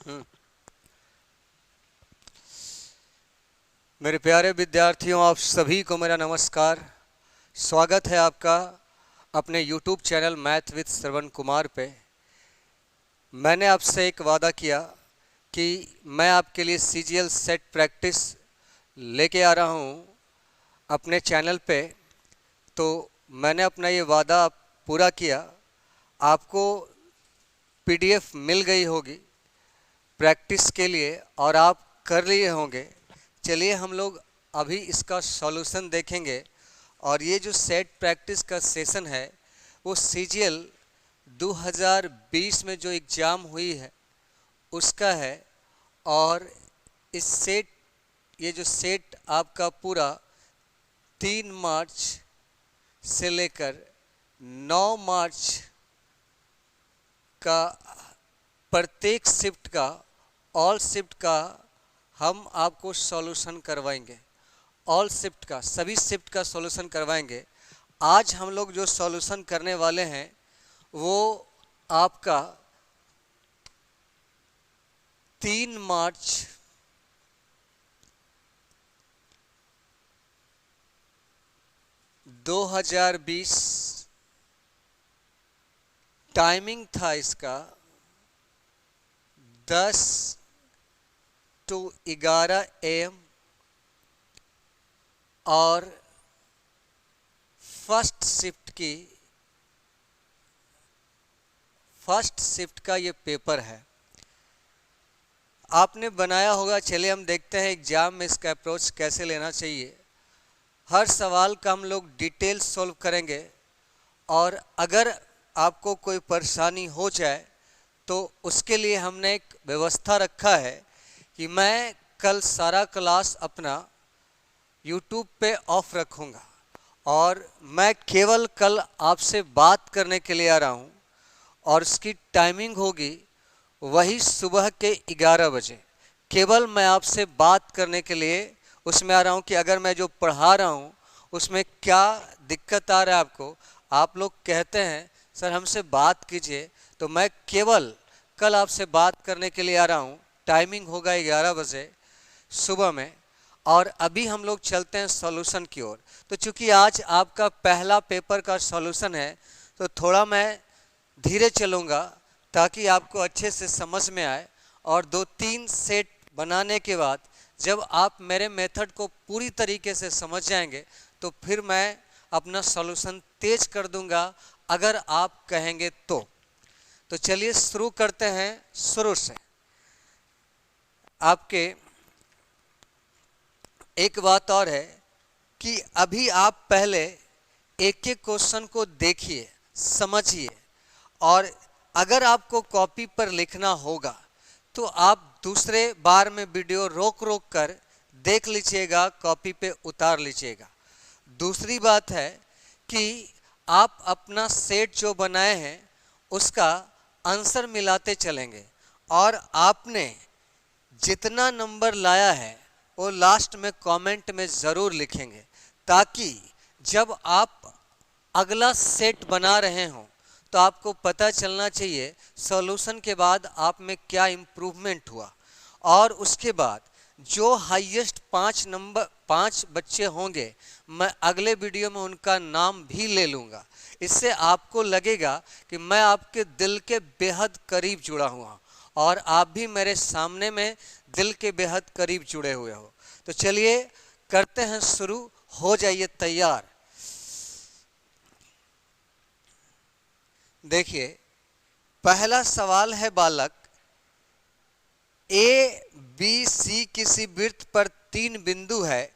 हम्म। मेरे प्यारे विद्यार्थियों, आप सभी को मेरा नमस्कार। स्वागत है आपका अपने YouTube channel math with Shravan Kumar पे। मैंने आपसे एक वादा किया कि मैं आपके लिए CGL सेट प्रैक्टिस लेके आ रहा हूँ अपने चैनल पे। तो मैंने अपना ये वादा पूरा किया। आपको PDF मिल गई होगी प्रैक्टिस के लिए और आप कर लिए होंगे। चलिए हम लोग अभी इसका सॉल्यूशन देखेंगे। और ये जो सेट प्रैक्टिस का सेशन है वो CGL 2020 में जो एग्ज़ाम हुई है उसका है। और इस ये जो सेट आपका पूरा 3 मार्च से लेकर 9 मार्च का प्रत्येक शिफ्ट का, ऑल शिफ्ट का हम आपको सॉल्यूशन करवाएंगे। ऑल शिफ्ट का, सभी शिफ्ट का सॉल्यूशन करवाएंगे। आज हम लोग जो सॉल्यूशन करने वाले हैं वो आपका 3 मार्च 2020 टाइमिंग था इसका 10 to 11 AM और फर्स्ट शिफ्ट का ये पेपर है। आपने बनाया होगा। चलिए हम देखते हैं एग्जाम में इसका अप्रोच कैसे लेना चाहिए। हर सवाल का हम लोग डिटेल सॉल्व करेंगे और अगर आपको कोई परेशानी हो जाए तो उसके लिए हमने एक व्यवस्था रखा है कि मैं कल सारा क्लास अपना YouTube पे ऑफ रखूँगा और मैं केवल कल आपसे बात करने के लिए आ रहा हूँ। और उसकी टाइमिंग होगी वही सुबह के 11 बजे। केवल मैं आपसे बात करने के लिए उसमें आ रहा हूँ कि अगर मैं जो पढ़ा रहा हूँ उसमें क्या दिक्कत आ रहा है आपको। आप लोग कहते हैं सर हमसे बात कीजिए, तो मैं केवल कल आपसे बात करने के लिए आ रहा हूँ। टाइमिंग होगा 11 बजे सुबह में। और अभी हम लोग चलते हैं सॉल्यूशन की ओर। तो चूंकि आज आपका पहला पेपर का सॉल्यूशन है तो थोड़ा मैं धीरे चलूँगा ताकि आपको अच्छे से समझ में आए। और 2-3 सेट बनाने के बाद जब आप मेरे मेथड को पूरी तरीके से समझ जाएंगे तो फिर मैं अपना सॉल्यूशन तेज कर दूंगा अगर आप कहेंगे तो चलिए शुरू करते हैं शुरू से। आपके एक बात और है कि अभी आप पहले एक एक क्वेश्चन को देखिए, समझिए। और अगर आपको कॉपी पर लिखना होगा तो आप दूसरे बार में वीडियो रोक कर देख लीजिएगा, कॉपी पे उतार लीजिएगा। दूसरी बात है कि आप अपना सेट जो बनाए हैं उसका आंसर मिलाते चलेंगे और आपने जितना नंबर लाया है वो लास्ट में कमेंट में ज़रूर लिखेंगे ताकि जब आप अगला सेट बना रहे हों तो आपको पता चलना चाहिए सॉल्यूशन के बाद आप में क्या इम्प्रूवमेंट हुआ। और उसके बाद जो हाईएस्ट 5 बच्चे होंगे मैं अगले वीडियो में उनका नाम भी ले लूँगा। इससे आपको लगेगा कि मैं आपके दिल के बेहद करीब जुड़ा हुआ और आप भी मेरे सामने में दिल के बेहद करीब जुड़े हुए हो। तो चलिए करते हैं शुरू, हो जाइए तैयार। देखिए पहला सवाल है बालक, ABC किसी वृत्त पर 3 बिंदु है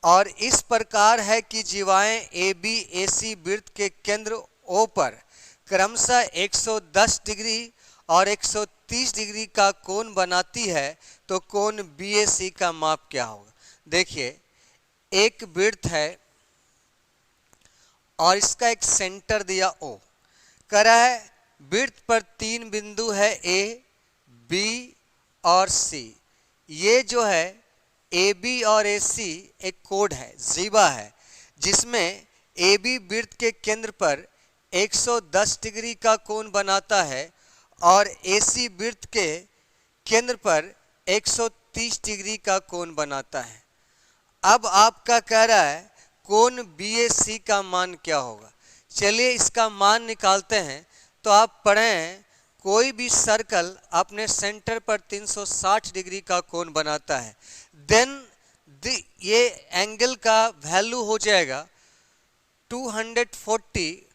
और इस प्रकार है कि जीवाएं ABAC वृत्त के केंद्र O पर क्रमशः 110 डिग्री और 130 डिग्री का कोण बनाती है, तो कोण BAC का माप क्या होगा। देखिए एक वृत्त है और इसका एक सेंटर दिया O। कह रहा है वृत्त पर 3 बिंदु है A, B और C। ये जो है AB और AC एक कोड है, जीवा है, जिसमें AB वृत्त के केंद्र पर 110 डिग्री का कोण बनाता है और AC वृत्त के केंद्र पर 130 डिग्री का कोण बनाता है। अब आपका कह रहा है कोण BAC का मान क्या होगा। चलिए इसका मान निकालते हैं। तो आप पढ़ें कोई भी सर्कल अपने सेंटर पर 360 डिग्री का कोण बनाता है, देन ये एंगल का वैल्यू हो जाएगा 240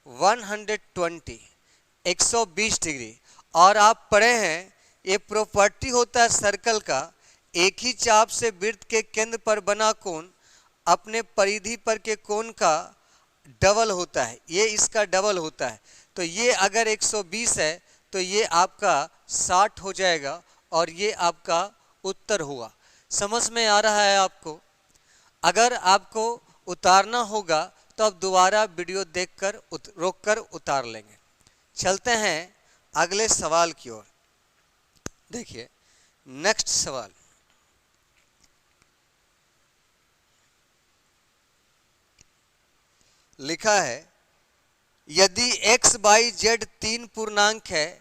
120 120 डिग्री। और आप पढ़े हैं ये प्रॉपर्टी होता है सर्कल का, एक ही चाप से वृत्त के केंद्र पर बना कोण अपने परिधि पर के कोण का डबल होता है, ये इसका डबल होता है। तो ये अगर 120 है तो ये आपका 60 हो जाएगा और ये आपका उत्तर हुआ। समझ में आ रहा है आपको? अगर आपको उतारना होगा तो आप दोबारा वीडियो देखकर रोककर उतार लेंगे। चलते हैं अगले सवाल की ओर। देखिए नेक्स्ट सवाल, लिखा है यदि x बाई जेड 3 पूर्णांक है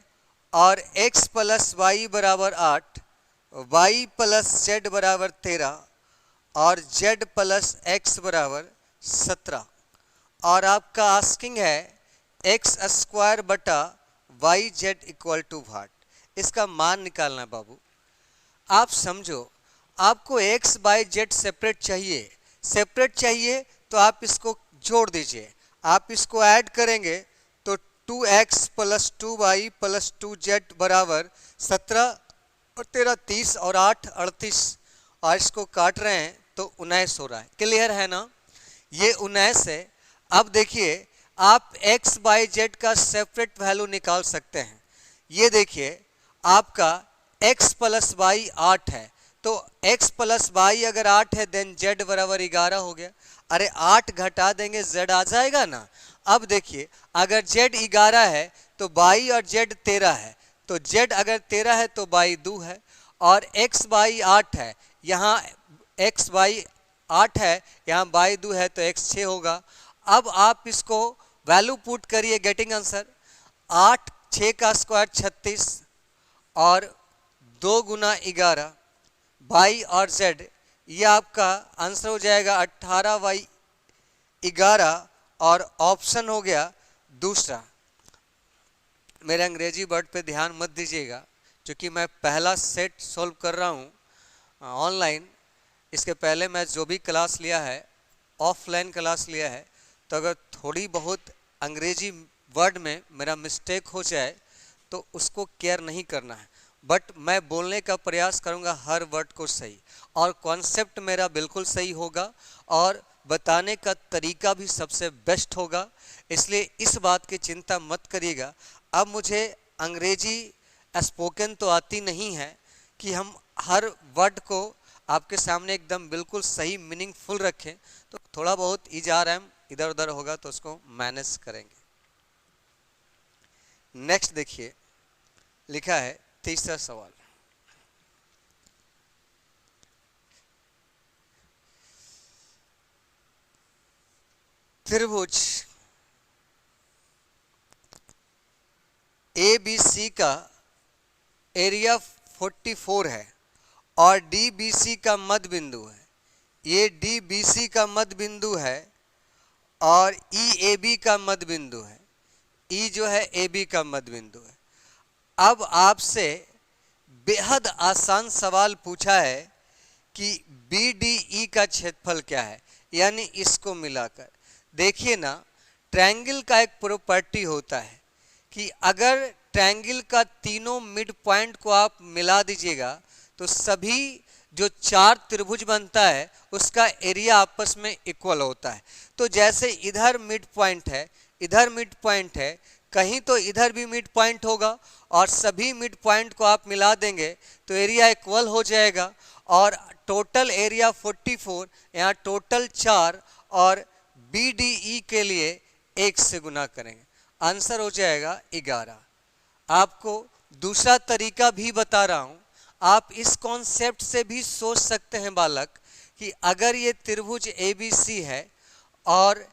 और x प्लस वाई बराबर 8, y प्लस जेड बराबर 13 और z प्लस x बराबर 17 और आपका आस्किंग है x स्क्वायर बटा वाई जेड इक्वल टू वाट। इसका मान निकालना बाबू। आप समझो आपको x बाई जेड सेपरेट चाहिए तो आप इसको जोड़ दीजिए। आप इसको ऐड करेंगे तो 2x plus 2y plus 2z बराबर 17 और 13 30 और 8 38 और इसको काट रहे हैं तो 19 हो रहा है। क्लियर है ना? ये 19 है। अब देखिए आप x बाई जेड का सेपरेट वैल्यू निकाल सकते हैं। ये देखिए आपका x प्लस वाई 8 है तो x प्लस वाई अगर 8 है देन z बराबर 11 हो गया। अरे 8 घटा देंगे z आ जाएगा ना। अब देखिए अगर z 11 है तो y और z 13 है, तो z अगर 13 है तो y 2 है और x बाई 8 है, यहाँ x बाई 8 है यहाँ y 2 है तो x 6 होगा। अब आप इसको वैल्यू पुट करिए, गेटिंग आंसर 8 6 का स्क्वायर 36 और 2 गुना 11 y और z, ये आपका आंसर हो जाएगा 18y11 और ऑप्शन हो गया दूसरा। मेरे अंग्रेजी वर्ड पे ध्यान मत दीजिएगा क्योंकि मैं पहला सेट सॉल्व कर रहा हूँ ऑनलाइन। इसके पहले मैं जो भी क्लास लिया है ऑफलाइन क्लास लिया है, तो अगर थोड़ी बहुत अंग्रेजी वर्ड में मेरा मिस्टेक हो जाए तो उसको केयर नहीं करना है, बट मैं बोलने का प्रयास करूंगा हर वर्ड को सही, और कॉन्सेप्ट मेरा बिल्कुल सही होगा और बताने का तरीका भी सबसे बेस्ट होगा। इसलिए इस बात की चिंता मत करिएगा। अब मुझे अंग्रेजी स्पोकन तो आती नहीं है कि हम हर वर्ड को आपके सामने एकदम बिल्कुल सही मीनिंगफुल रखें, तो थोड़ा बहुत इजाराम इधर उधर होगा तो उसको मैनेज करेंगे। नेक्स्ट देखिए लिखा है तीसरा सवाल, त्रिभुज ABC का एरिया 44 है और DBC का मध्य बिंदु है। ये DBC का मध्य बिंदु है और EAB का मध्य बिंदु है। E जो है AB का मध्य बिंदु है। अब आपसे बेहद आसान सवाल पूछा है कि BDE का क्षेत्रफल क्या है, यानी इसको मिलाकर। देखिए ना, ट्रायंगल का एक प्रॉपर्टी होता है कि अगर ट्रायंगल का तीनों मिड पॉइंट को आप मिला दीजिएगा तो सभी जो चार त्रिभुज बनता है उसका एरिया आपस में इक्वल होता है। तो जैसे इधर मिड पॉइंट है, इधर मिड पॉइंट है, कहीं तो इधर भी मिड पॉइंट होगा और सभी मिड पॉइंट को आप मिला देंगे तो एरिया इक्वल हो जाएगा। और टोटल एरिया 44, यहाँ टोटल 4 और BDE के लिए 1 से गुना करेंगे, आंसर हो जाएगा 11। आपको दूसरा तरीका भी बता रहा हूँ, आप इस कॉन्सेप्ट से भी सोच सकते हैं बालक कि अगर ये त्रिभुज ABC है और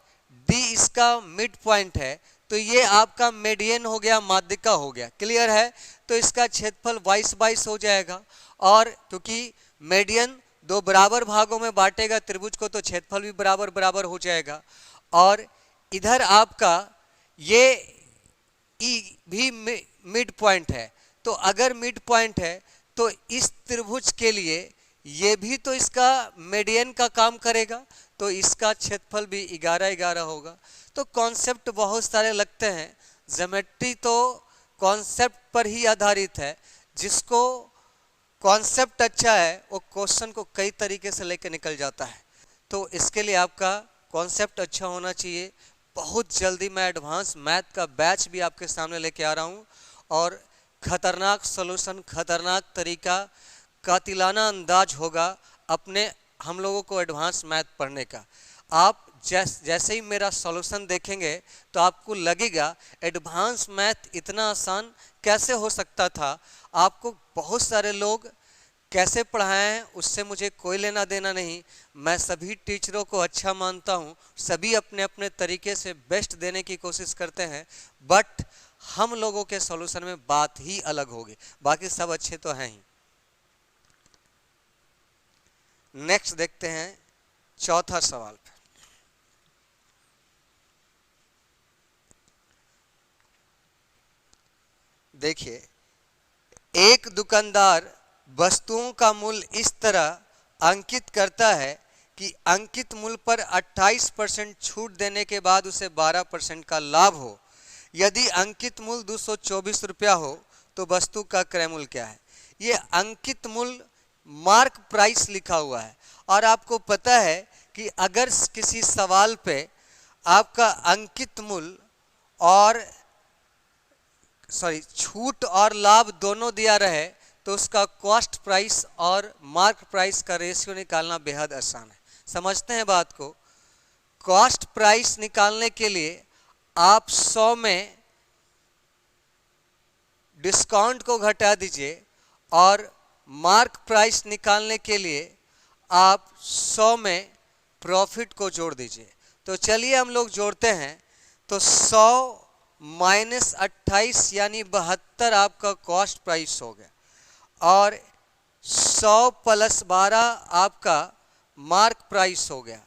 D इसका मिड पॉइंट है तो ये आपका मीडियन हो गया, माध्यिका हो गया। क्लियर है? तो इसका क्षेत्रफल 22 हो जाएगा। और क्योंकि मीडियन दो बराबर भागों में बांटेगा त्रिभुज को, तो क्षेत्रफल भी बराबर बराबर हो जाएगा। और इधर आपका ये ई भी मिड पॉइंट है, तो अगर मिड पॉइंट है तो इस त्रिभुज के लिए ये भी तो इसका मीडियन का काम करेगा, तो इसका क्षेत्रफल भी 11 होगा। तो कॉन्सेप्ट बहुत सारे लगते हैं, ज्योमेट्री तो कॉन्सेप्ट पर ही आधारित है। जिसको कॉन्सेप्ट अच्छा है वो क्वेश्चन को कई तरीके से लेकर निकल जाता है। तो इसके लिए आपका कॉन्सेप्ट अच्छा होना चाहिए। बहुत जल्दी मैं एडवांस मैथ का बैच भी आपके सामने लेके आ रहा हूँ, और खतरनाक सॉल्यूशन, खतरनाक तरीका, कातिलाना अंदाज होगा अपने हम लोगों को एडवांस मैथ पढ़ने का। आप जैसे ही मेरा सॉल्यूशन देखेंगे तो आपको लगेगा एडवांस मैथ इतना आसान कैसे हो सकता था। आपको बहुत सारे लोग कैसे पढ़ाए हैं उससे मुझे कोई लेना देना नहीं। मैं सभी टीचरों को अच्छा मानता हूँ, सभी अपने अपने तरीके से बेस्ट देने की कोशिश करते हैं, बट हम लोगों के सॉल्यूशन में बात ही अलग होगी, बाकी सब अच्छे तो हैं ही। नेक्स्ट देखते हैं चौथा सवाल पे। देखिए, एक दुकानदार वस्तुओं का मूल्य इस तरह अंकित करता है कि अंकित मूल्य पर 28% छूट देने के बाद उसे 12% का लाभ हो। यदि अंकित मूल्य 224 रुपया हो तो वस्तु का क्रय मूल्य क्या है। ये अंकित मूल्य मार्क प्राइस लिखा हुआ है, और आपको पता है कि अगर किसी सवाल पे आपका अंकित मूल्य और छूट और लाभ दोनों दिया रहे तो उसका कॉस्ट प्राइस और मार्क प्राइस का रेशियो निकालना बेहद आसान है। समझते हैं बात को। कॉस्ट प्राइस निकालने के लिए आप 100 में डिस्काउंट को घटा दीजिए, और मार्क प्राइस निकालने के लिए आप 100 में प्रॉफिट को जोड़ दीजिए। तो चलिए हम लोग जोड़ते हैं। तो 100 माइनस 28 यानी 72 आपका कॉस्ट प्राइस हो गया, और 100 प्लस 12 आपका मार्क प्राइस हो गया।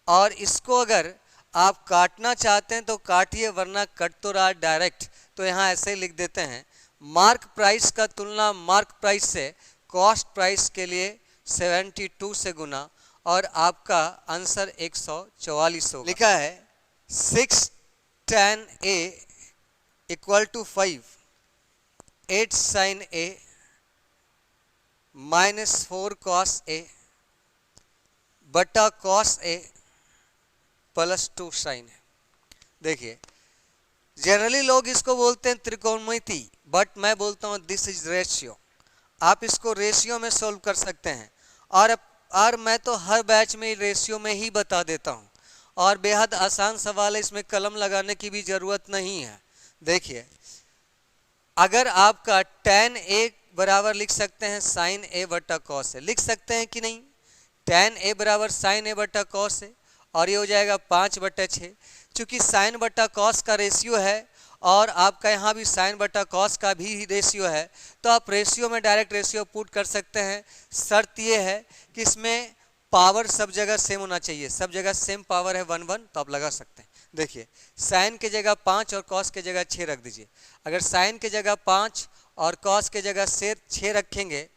और इसको अगर आप काटना चाहते हैं तो काटिए, वरना कट तो रहा डायरेक्ट, तो यहाँ ऐसे ही लिख देते हैं। मार्क प्राइस का तुलना मार्क प्राइस से कॉस्ट प्राइस के लिए 72 से गुना, और आपका आंसर 144 होगा। लिखा है 6 tan A equal to 5, 8 sin A minus 4 cos A बटा cos A plus 2 sin A। देखिए, जनरली लोग इसको बोलते हैं त्रिकोणमिति, बट मैं बोलता हूँ दिस इज रेशियो। आप इसको रेशियो में सोल्व कर सकते हैं, और मैं तो हर बैच में रेशियो में ही बता देता हूँ, और बेहद आसान सवाल है, इसमें कलम लगाने की भी ज़रूरत नहीं है। देखिए, अगर आपका tan A बराबर लिख सकते हैं sin A बटा cos A, लिख सकते हैं कि नहीं। tan A बराबर sin A बटा cos A, और ये हो जाएगा 5/6। चूँकि sin बटा cos का रेशियो है, और आपका यहाँ भी sin बटा cos का भी रेशियो है, तो आप रेशियो में डायरेक्ट रेशियो पुट कर सकते हैं। शर्त ये है कि इसमें पावर सब जगह सेम होना चाहिए, सब जगह सेम पावर है 1 1, तो आप लगा सकते हैं। देखिए, sin के जगह 5 और cos के जगह 6 रख दीजिए। अगर sin के जगह 5 और cos के जगह 6 रखेंगे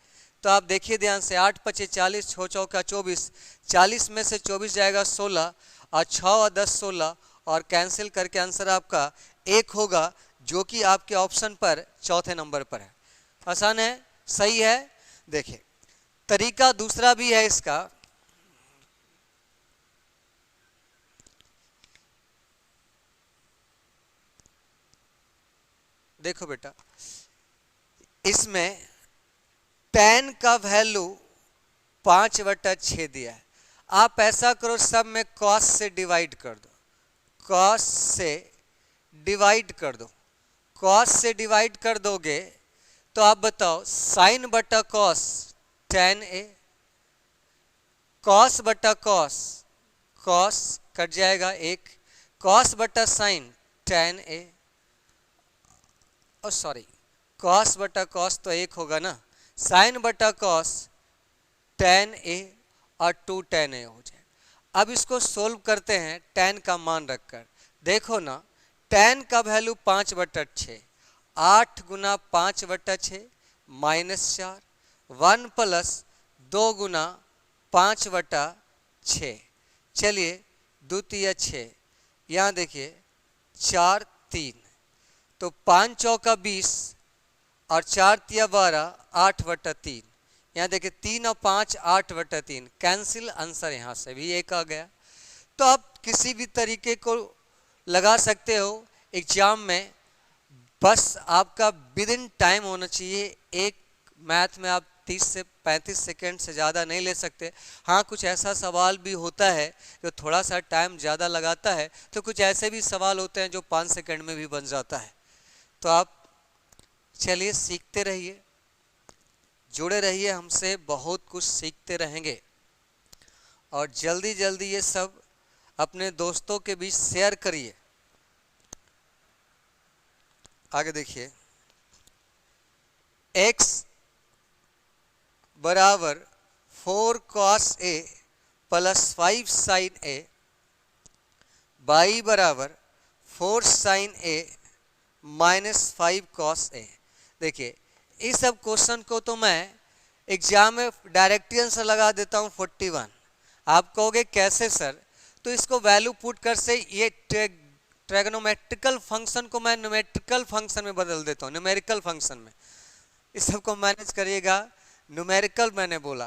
तो आप देखिए ध्यान से, 8 5 40, 6 चौका 24, 40 में से 24 जाएगा 16, और 6 और 10 16, और कैंसिल करके आंसर आपका 1 होगा, जो कि आपके ऑप्शन पर चौथे नंबर पर है। आसान है, सही है। देखिए, तरीका दूसरा भी है इसका। देखो बेटा, इसमें tan का वैल्यू 5/6 दिया है। आप ऐसा करो, सब में cos से डिवाइड कर दो, cos से डिवाइड कर दो। cos से डिवाइड कर दोगे तो आप बताओ, sin बटा cos tan A, cos बटा cos, cos कट जाएगा 1, cos बटा sin tan A, और सॉरी कॉस बटा कॉस तो 1 होगा ना, साइन बटा कॉस tan a और 2 tan a हो जाए। अब इसको सोल्व करते हैं tan का मान रखकर। देखो ना, tan का वैल्यू 5/6, 8 गुना 5/6 -4, 1 प्लस 2 गुना 5/6। चलिए, द्वितीय 6, यहाँ देखिए 4 3, तो 5 चौका 20 और 4 तिया 12, 8/3। यहाँ देखिए 3 और 5 8/3 कैंसिल, आंसर यहाँ से भी 1 आ गया। तो आप किसी भी तरीके को लगा सकते हो एग्जाम में, बस आपका विद इन टाइम होना चाहिए। एक मैथ में आप 30 से 35 सेकेंड से ज़्यादा नहीं ले सकते। हाँ, कुछ ऐसा सवाल भी होता है जो थोड़ा सा टाइम ज़्यादा लगाता है, तो कुछ ऐसे भी सवाल होते हैं जो 5 सेकेंड में भी बन जाता है। तो आप चलिए सीखते रहिए, जुड़े रहिए हमसे, बहुत कुछ सीखते रहेंगे और जल्दी जल्दी ये सब अपने दोस्तों के बीच शेयर करिए। आगे देखिए, x बराबर 4 cos a plus 5 sin a, y बराबर 4 sin a minus 5 cos a। देखिए, इस सब क्वेश्चन को तो मैं एग्जाम में डायरेक्टली आंसर लगा देता हूँ 41। आप कहोगे कैसे सर? तो इसको वैल्यू पुट कर से ये ट्रैगोनोमेट्रिकल फंक्शन को मैं न्यूमेरिकल फंक्शन में बदल देता हूँ, न्यूमेरिकल फंक्शन में। इस सब को मैनेज करिएगा। न्यूमेरिकल मैंने बोला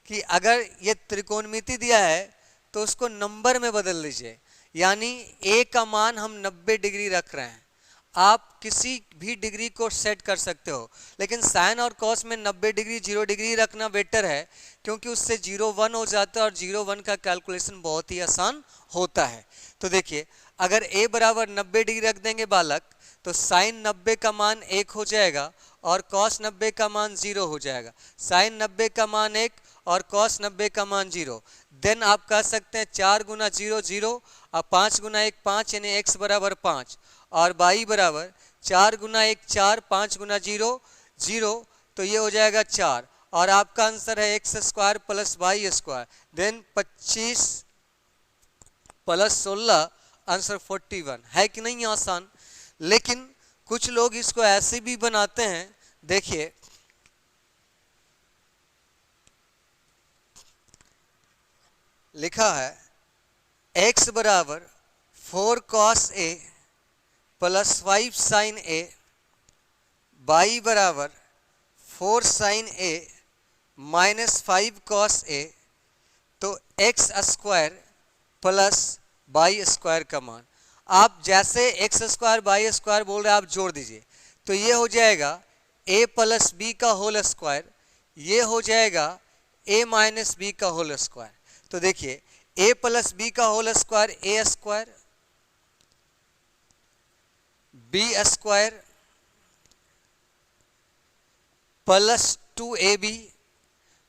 कि अगर ये त्रिकोणमिति दिया है तो उसको नंबर में बदल लीजिए, यानी a का मान हम 90 डिग्री रख रहे हैं। आप किसी भी डिग्री को सेट कर सकते हो, लेकिन साइन और कॉस में 90 डिग्री 0 डिग्री रखना बेटर है, क्योंकि उससे 0 1 हो जाता है और 0 1 का कैलकुलेशन बहुत ही आसान होता है। तो देखिए, अगर a बराबर 90 डिग्री रख देंगे बालक, तो साइन 90 का मान 1 हो जाएगा और कॉस 90 का मान 0 हो जाएगा। साइन 90 का मान 1 और कॉस 90 का मान 0। देन आप कह सकते हैं 4 गुना 0 0 और 5 गुना 1 5, यानी x बराबर 5 और y बराबर 4 गुना 1 4, 5 गुना 0 0, तो ये हो जाएगा 4 और आपका आंसर है x square plus y square. Then 25 plus 16, answer 41 है कि नहीं आसान? लेकिन कुछ लोग इसको ऐसे भी बनाते हैं। देखिए, लिखा है x बराबर 4 cos a plus 5 sin a, y बराबर 4 sin a minus 5 cos a, तो x square plus y square का मान आप जैसे एक्स स्क्वायर वाई स्क्वायर बोल रहे हैं, आप जोड़ दीजिए, तो ये हो जाएगा a प्लस बी का होल स्क्वायर, ये हो जाएगा a माइनस बी का होल स्क्वायर। तो देखिए, a प्लस बी का whole square a square, B square plus 2ab,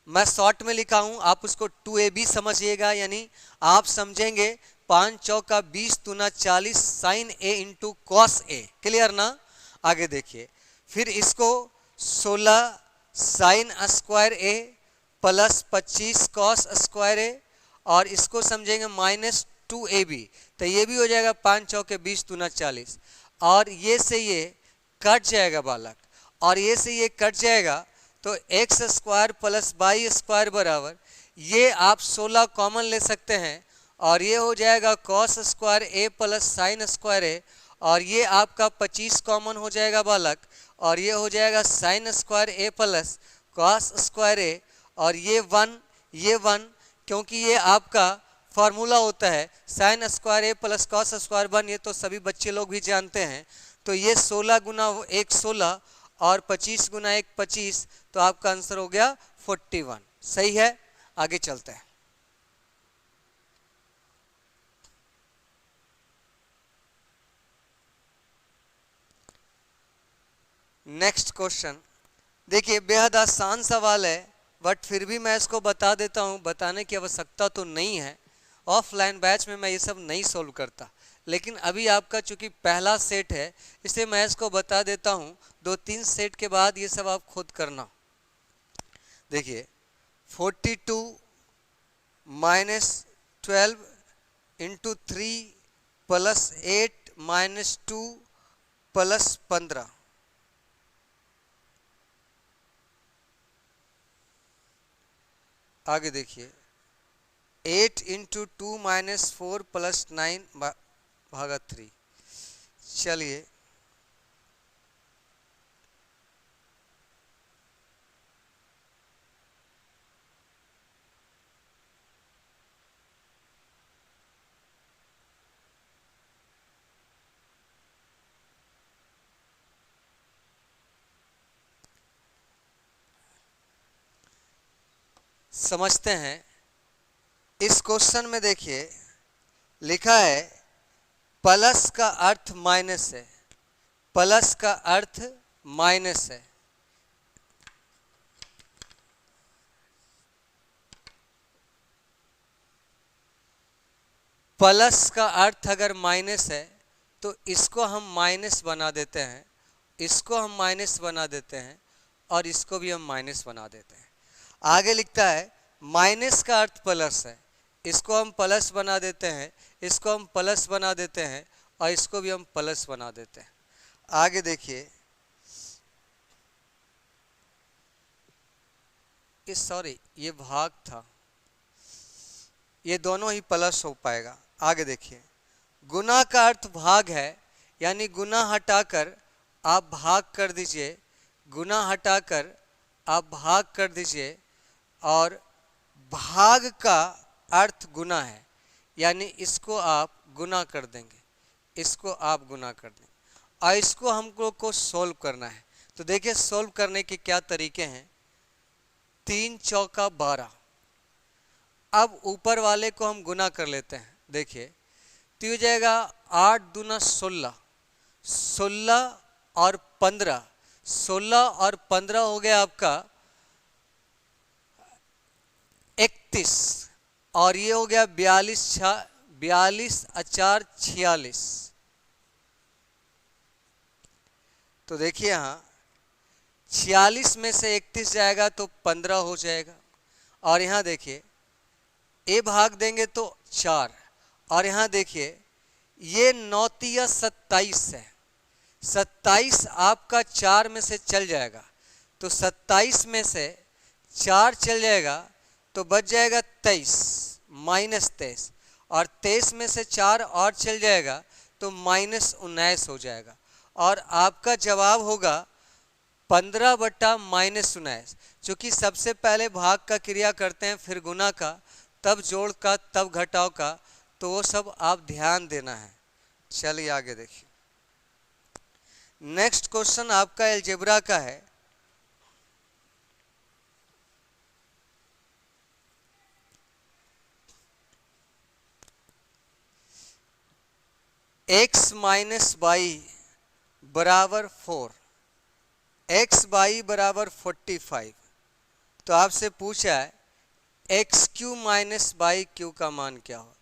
मैं शॉर्ट में लिखा हूं, आप उसको 2ab समझिएगा, यानी आप समझेंगे 5 चौका 20 दूना 40 sine a into cos a। Clear ना? आगे देखिए, फिर इसको 16 sine square a plus 25 cos square a, और इसको समझेंगे माइनस 2ab, तो ये भी हो जाएगा 5 चौके 20 दूना 40, और ये से ये कट जाएगा बालक, और ये से ये कट जाएगा, तो x square plus y square बराबर, ये आप 16 कॉमन ले सकते हैं और ये हो जाएगा कॉस स्क्वायर ए प्लस साइन स्क्वायर ए, और ये आपका 25 कॉमन हो जाएगा बालक, और ये हो जाएगा साइन स्क्वायर ए प्लस कॉस स्क्वायर ए, और ये 1 क्योंकि ये आपका फार्मूला होता है साइन स्क्वायर ए प्लस कॉस स्क्वायर 1, ये तो सभी बच्चे लोग भी जानते हैं। तो ये 16 गुना 1 16 और 25 गुना 1 25, तो आपका आंसर हो गया 41। सही है? आगे चलते हैं। नेक्स्ट क्वेश्चन देखिए, बेहद आसान सवाल है, बट फिर भी मैं इसको बता देता हूँ, बताने की आवश्यकता तो नहीं है। ऑफलाइन बैच में मैं ये सब नहीं सोल्व करता, लेकिन अभी आपका चूंकि पहला सेट है, इसलिए मैं इसको बता देता हूँ, 2-3 सेट के बाद ये सब आप खुद करना। देखिए 42 minus 12 into 3 plus 8 minus 2 plus 15। आगे देखिए 8 इंटू 2 माइनस 4 प्लस 9 भागा 3। चलिए समझते हैं। इस क्वेश्चन में देखिए लिखा है प्लस का अर्थ माइनस है, प्लस का अर्थ माइनस है। प्लस का अर्थ अगर माइनस है तो इसको हम माइनस बना देते हैं, इसको हम माइनस बना देते हैं और इसको भी हम माइनस बना देते हैं। आगे लिखता है माइनस का अर्थ प्लस है, इसको हम प्लस बना देते हैं, इसको हम प्लस बना देते हैं और इसको भी हम प्लस बना देते हैं। आगे देखिए सॉरी ये भाग था, ये दोनों ही प्लस हो पाएगा। आगे देखिए गुना का अर्थ भाग है, यानी गुना हटाकर आप भाग कर दीजिए, गुना हटाकर आप भाग कर दीजिए और भाग का अर्थ गुना है, यानी इसको आप गुना कर देंगे, इसको आप गुना कर देंगे और इसको हमको को सोल्व करना है। तो देखिए सोल्व करने के क्या तरीके हैं। 3 चौका 12। अब ऊपर वाले को हम गुना कर लेते हैं। देखिए तो हो जाएगा 8 दूना 16, 16 और 15, 16 और 15 हो गया आपका 31 और ये हो गया 42 अचार 46। तो देखिए यहाँ 46 में से 31 जाएगा तो 15 हो जाएगा और यहाँ देखिए ए भाग देंगे तो 4 और यहाँ देखिए ये 9 तिया 27 है, 27 आपका 4 में से चल जाएगा तो 27 में से 4 चल जाएगा तो बच जाएगा 23 माइनस 23 और 23 में से 4 और चल जाएगा तो माइनस 19 हो जाएगा और आपका जवाब होगा 15 बटा माइनस 19। चूँकि सबसे पहले भाग का क्रिया करते हैं, फिर गुना का, तब जोड़ का, तब घटाव का, तो वो सब आप ध्यान देना है। चलिए आगे देखिए नेक्स्ट क्वेश्चन आपका अलजेब्रा का है। x माइनस बाई बराबर 4, x बाई बराबर 45। तो आपसे पूछा है x cube minus y cube का मान क्या हो।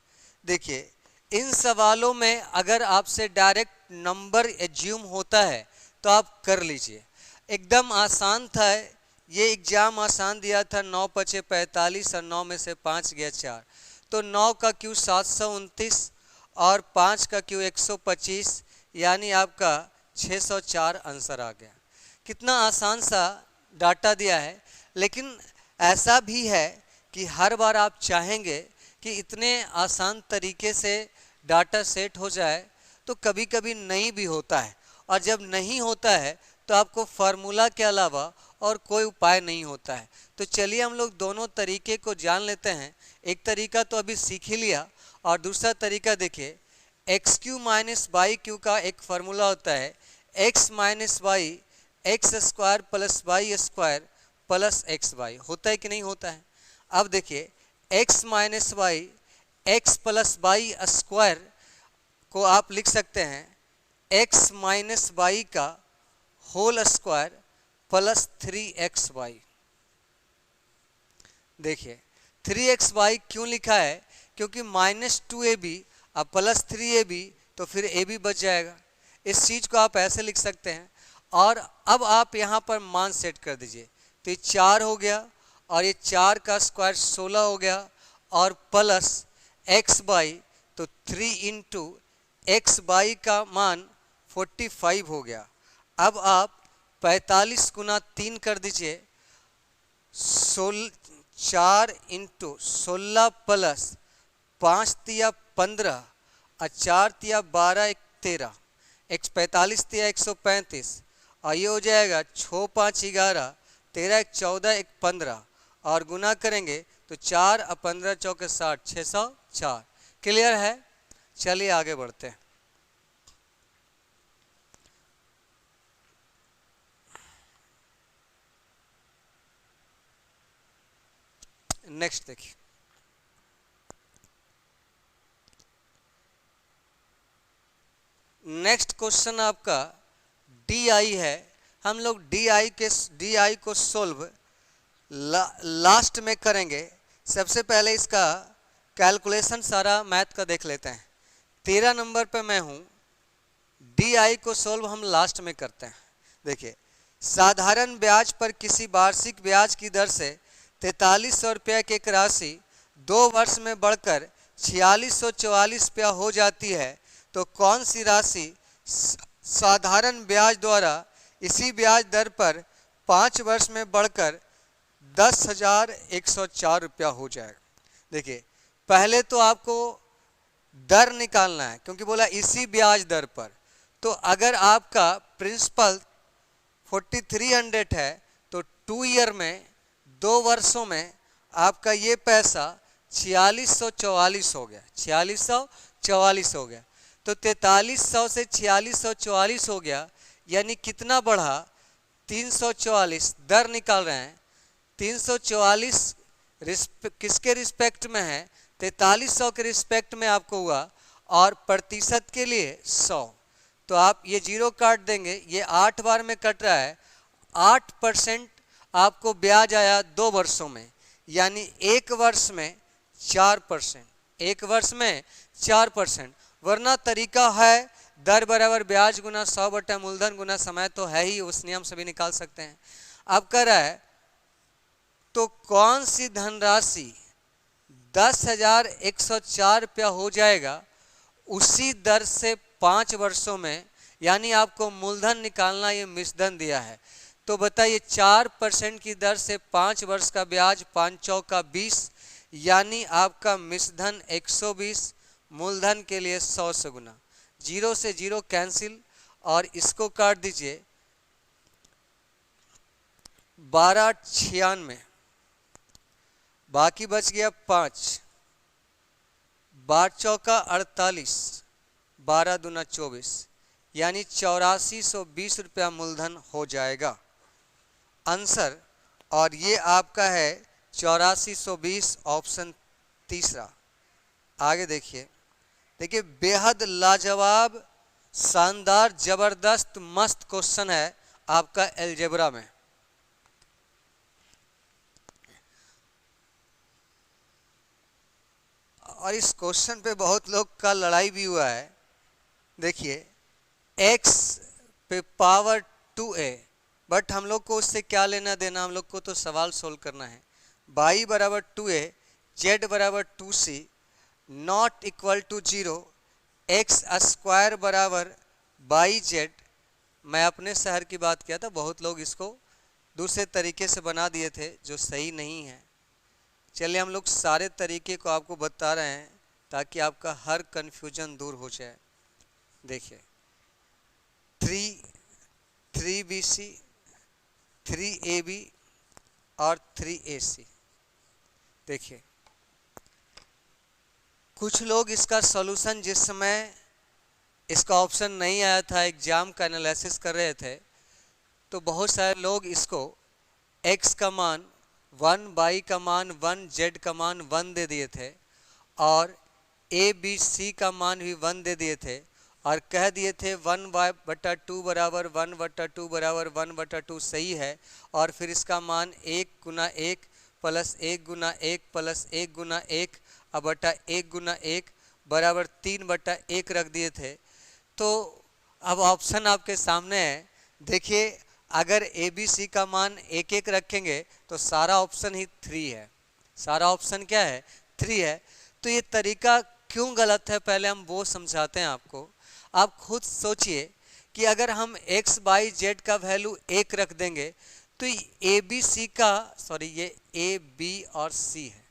देखिए इन सवालों में अगर आपसे डायरेक्ट नंबर एज्यूम होता है तो आप कर लीजिए, एकदम आसान था। ये एग्जाम आसान दिया था, 9 पचे 45 और 9 में से 5 गया 4, तो 9 का क्यू 729 और 5 का क्यू 125, यानी आपका 604 आंसर आ गया। कितना आसान सा डाटा दिया है, लेकिन ऐसा भी है कि हर बार आप चाहेंगे कि इतने आसान तरीके से डाटा सेट हो जाए, तो कभी कभी नहीं भी होता है और जब नहीं होता है तो आपको फार्मूला के अलावा और कोई उपाय नहीं होता है। तो चलिए हम लोग दोनों तरीके को जान लेते हैं। एक तरीका तो अभी सीख ही लिया और दूसरा तरीका देखिए, x cube minus y cube का एक फार्मूला होता है x minus y x square plus y square plus x y, होता है कि नहीं होता है। अब देखिए x minus y x plus y square को आप लिख सकते हैं x माइनस वाई का होल स्क्वायर प्लस 3xy। देखिए 3xy क्यों लिखा है, क्योंकि -2ab अब प्लस 3ab तो फिर ab बच जाएगा। इस चीज़ को आप ऐसे लिख सकते हैं और अब आप यहाँ पर मान सेट कर दीजिए। तो ये 4 हो गया और ये 4 का स्क्वायर 16 हो गया और प्लस एक्स बाई, तो 3 इंटू एक्स बाई का मान 45 हो गया। अब आप 45 गुना 3 कर दीजिए, 4 इंटू 16 प्लस 5 तिया 15 और 4 तिया 12 एक 13, 45 तिया 135 और ये हो जाएगा 6 5 11, 13 एक 14 एक 15 और गुना करेंगे तो 4 और 15 चौके 60, 604। क्लियर है? चलिए आगे बढ़ते हैं। नेक्स्ट देखिए, नेक्स्ट क्वेश्चन आपका डी आई है। हम लोग डी आई को सोल्व लास्ट में करेंगे। सबसे पहले इसका कैलकुलेशन सारा मैथ का देख लेते हैं। 13 नंबर पे मैं हूँ, डी आई को सोल्व हम लास्ट में करते हैं। देखिए, साधारण ब्याज पर किसी वार्षिक ब्याज की दर से 4300 रुपये की एक राशि 2 वर्ष में बढ़कर 4644 रुपया हो जाती है, तो कौन सी राशि साधारण ब्याज द्वारा इसी ब्याज दर पर 5 वर्ष में बढ़कर 10,104 रुपया हो जाएगा। देखिए, पहले तो आपको दर निकालना है, क्योंकि बोला इसी ब्याज दर पर। तो अगर आपका प्रिंसिपल 4300 है तो 2 ईयर में, 2 वर्षों में आपका ये पैसा 4644 हो गया, 4644 हो गया। तो 4300 से 4644 हो गया, यानी कितना बढ़ा? 344। दर निकाल रहे हैं, 344 किसके रिस्पेक्ट में है? 4300 के रिस्पेक्ट में आपको हुआ, और प्रतिशत के लिए 100। तो आप ये जीरो काट देंगे, ये 8 बार में कट रहा है। 8% आपको ब्याज आया 2 वर्षों में, यानी 1 वर्ष में 4%, 1 वर्ष में 4%। वरना तरीका है दर बराबर ब्याज गुना 100 बटा मूलधन गुना समय, तो है ही, उस नियम से भी निकाल सकते हैं। अब कह रहा है तो कौन सी धनराशि 10,104 रुपया हो जाएगा उसी दर से 5 वर्षों में, यानी आपको मूलधन निकालना, ये मिश्रधन दिया है। तो बताइए 4% की दर से 5 वर्ष का ब्याज, 5 चौका 20, यानी आपका मिश्रधन 120, मूलधन के लिए 100 से गुना। 0 से 0 कैंसिल और इसको काट दीजिए, 1296, बाकी बच गया 5, 12 चौका 48, 12 दूना 24, यानी 8420 रुपया मूलधन हो जाएगा आंसर। और ये आपका है 8420, ऑप्शन तीसरा। आगे देखिए, देखिए बेहद लाजवाब, शानदार, जबरदस्त, मस्त क्वेश्चन है आपका अलजेब्रा में। और इस क्वेश्चन पे बहुत लोग का लड़ाई भी हुआ है। देखिए, x पे पावर 2a, बट हम लोग को उससे क्या लेना देना, हम लोग को तो सवाल सोल्व करना है। y बराबर 2a, z बराबर 2c, not equal to 0, x square बराबर बाई जेड। मैं अपने शहर की बात किया था, बहुत लोग इसको दूसरे तरीके से बना दिए थे जो सही नहीं है। चलिए हम लोग सारे तरीके को आपको बता रहे हैं ताकि आपका हर कन्फ्यूजन दूर हो जाए। देखिए, 3BC, 3AB और 3AC। देखिए, कुछ लोग इसका सॉल्यूशन, जिस समय इसका ऑप्शन नहीं आया था, एग्जाम का एनालिसिस कर रहे थे, तो बहुत सारे लोग इसको x का मान 1, y का मान 1, z का मान 1 दे दिए थे, और ABC का मान भी 1 दे दिए थे, और कह दिए थे 1/2 बराबर 1/2 बराबर 1/2 सही है, और फिर इसका मान 1 गुना 1 प्लस 1 गुना 1 प्लस 1 गुना 1 बटा 1 गुना 1 बराबर 3/1 रख दिए थे। तो अब ऑप्शन आपके सामने है, देखिए अगर ए बी सी का मान एक एक रखेंगे तो सारा ऑप्शन ही 3 है, सारा ऑप्शन क्या है 3 है। तो ये तरीका क्यों गलत है पहले हम वो समझाते हैं आपको। आप खुद सोचिए कि अगर हम x बाई जेड का वैल्यू एक रख देंगे तो ए बी सी का, सॉरी ये ए बी और सी है,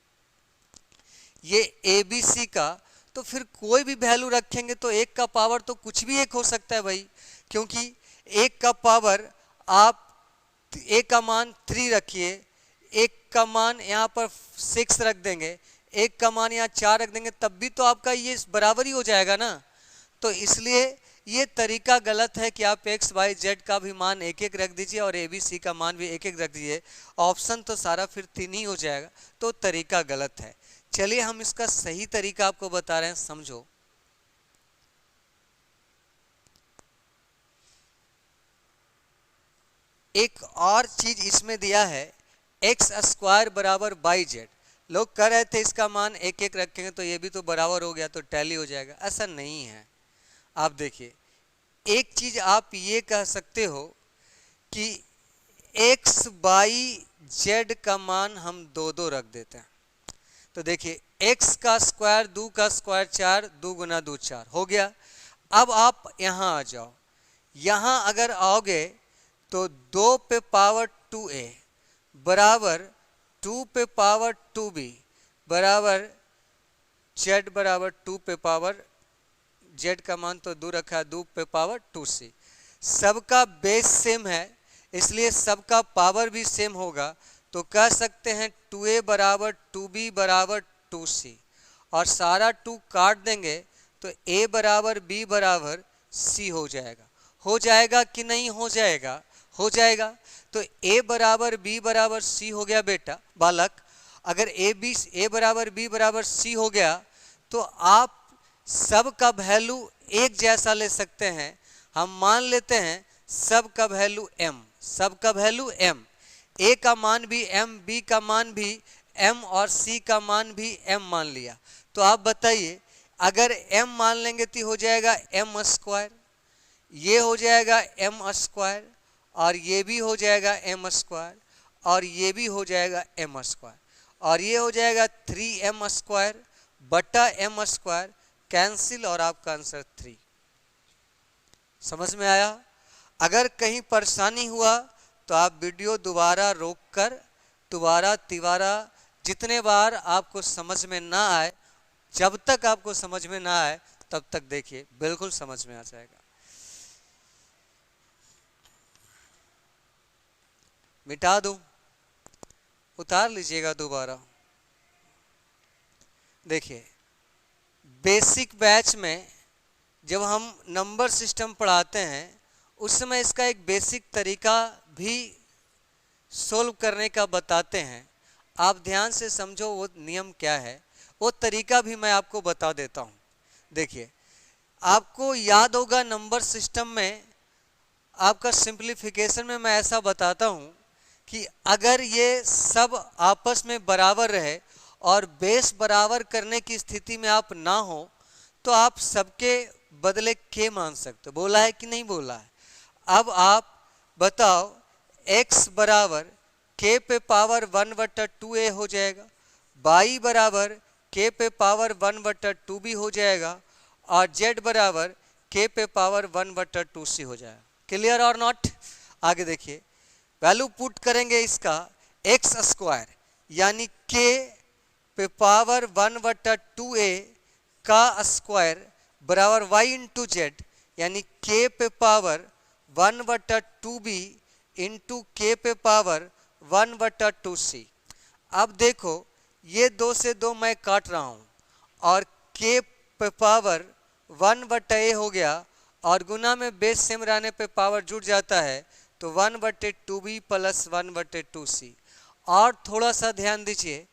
ये ए बी सी का, तो फिर कोई भी वैल्यू रखेंगे तो एक का पावर तो कुछ भी एक हो सकता है भाई, क्योंकि एक का पावर आप एक का मान 3 रखिए, एक का मान यहाँ पर 6 रख देंगे, एक का मान यहाँ 4 रख देंगे, तब भी तो आपका ये बराबर ही हो जाएगा ना। तो इसलिए ये तरीका गलत है कि आप एक्स वाई जेड का भी मान एक एक रख दीजिए और ए बी सी का मान भी एक एक रख दीजिए, ऑप्शन तो सारा फिर 3 ही हो जाएगा, तो तरीका गलत है। चलिए हम इसका सही तरीका आपको बता रहे हैं, समझो। एक और चीज इसमें दिया है एक्स स्क्वायर बराबर बाई जेड। लोग कह रहे थे इसका मान एक एक रखेंगे तो ये भी तो बराबर हो गया तो टैली हो जाएगा, ऐसा नहीं है। आप देखिए एक चीज आप ये कह सकते हो कि एक्स बाई जेड का मान हम दो दो रख देते हैं। तो देखिए एक्स का स्क्वायर 2 का स्क्वायर 4, 2 गुना 2 4 हो गया। अब आप यहाँ आ जाओ, यहाँ अगर आओगे तो 2 पे पावर 2a बराबर 2 पे पावर 2b बराबर z बराबर 2 पे पावर z का मान तो 2 रखा है, 2 पे पावर 2c। सबका बेस सेम है इसलिए सबका पावर भी सेम होगा, तो कह सकते हैं 2a बराबर 2b बराबर 2c, और सारा 2 काट देंगे तो a बराबर b बराबर c हो जाएगा। हो जाएगा कि नहीं हो जाएगा? हो जाएगा। तो a बराबर b बराबर c हो गया बेटा बालक। अगर a बराबर b बराबर c हो गया तो आप सब का वैल्यू एक जैसा ले सकते हैं। हम मान लेते हैं सब का वैल्यू m, सब का वैल्यू m, a का मान भी m, b का मान भी m और c का मान भी m मान लिया। तो आप बताइए अगर m मान लेंगे तो हो जाएगा m स्क्वायर, ये हो जाएगा m स्क्वायर, और ये भी हो जाएगा m स्क्वायर, और ये भी हो जाएगा m स्क्वायर, और ये हो जाएगा 3m स्क्वायर बटा m स्क्वायर, कैंसिल और आपका आंसर 3। समझ में आया? अगर कहीं परेशानी हुआ तो आप वीडियो दोबारा रोककर दोबारा तिबारा जितने बार आपको समझ में ना आए, जब तक आपको समझ में ना आए तब तक देखिए, बिल्कुल समझ में आ जाएगा। मिटा दूं, उतार लीजिएगा दोबारा। देखिए बेसिक बैच में जब हम नंबर सिस्टम पढ़ाते हैं उस समय इसका एक बेसिक तरीका भी सोल्व करने का बताते हैं। आप ध्यान से समझो वो नियम क्या है, वो तरीका भी मैं आपको बता देता हूँ। देखिए आपको याद होगा नंबर सिस्टम में आपका सिंप्लीफिकेशन में मैं ऐसा बताता हूँ कि अगर ये सब आपस में बराबर रहे और बेस बराबर करने की स्थिति में आप ना हो तो आप सबके बदले के मान सकते हो। बोला है कि नहीं बोला है? अब आप बताओ x बराबर k पे पावर 1/2a हो जाएगा, y बराबर k पे पावर 1/2b हो जाएगा, और z बराबर k पे पावर 1/2c हो जाएगा। क्लियर और नॉट? आगे देखिए वैल्यू पुट करेंगे इसका एक्स स्क्वायर यानी k पे पावर 1/2a का स्क्वायर बराबर y इंटू जेड यानी k पे पावर 1/2b इंटू k पे पावर 1/2c। अब देखो ये 2 से 2 मैं काट रहा हूँ और k पे पावर 1/a हो गया, और गुना में बेस सेम रहने पे पावर जुड़ जाता है तो 1/2b प्लस 1/2c। और थोड़ा सा ध्यान दीजिए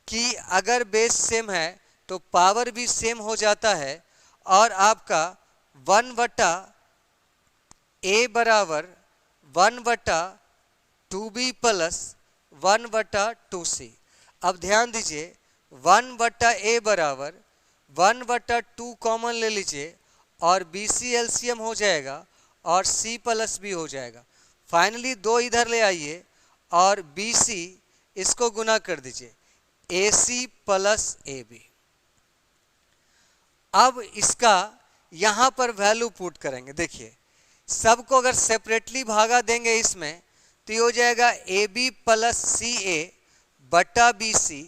कि अगर बेस सेम है तो पावर भी सेम हो जाता है, और आपका 1/a बराबर 1/2b प्लस 1/2c। अब ध्यान दीजिए 1/a बराबर 1/2 कॉमन ले लीजिए और BC LCM हो जाएगा, और सी प्लस बी हो जाएगा। फाइनली 2 इधर ले आइए और बी सी इसको गुना कर दीजिए, ए सी प्लस ए बी। अब इसका यहां पर वैल्यू पुट करेंगे। देखिए सबको अगर सेपरेटली भागा देंगे इसमें तो ये हो जाएगा ए बी प्लस सी ए बटा बी सी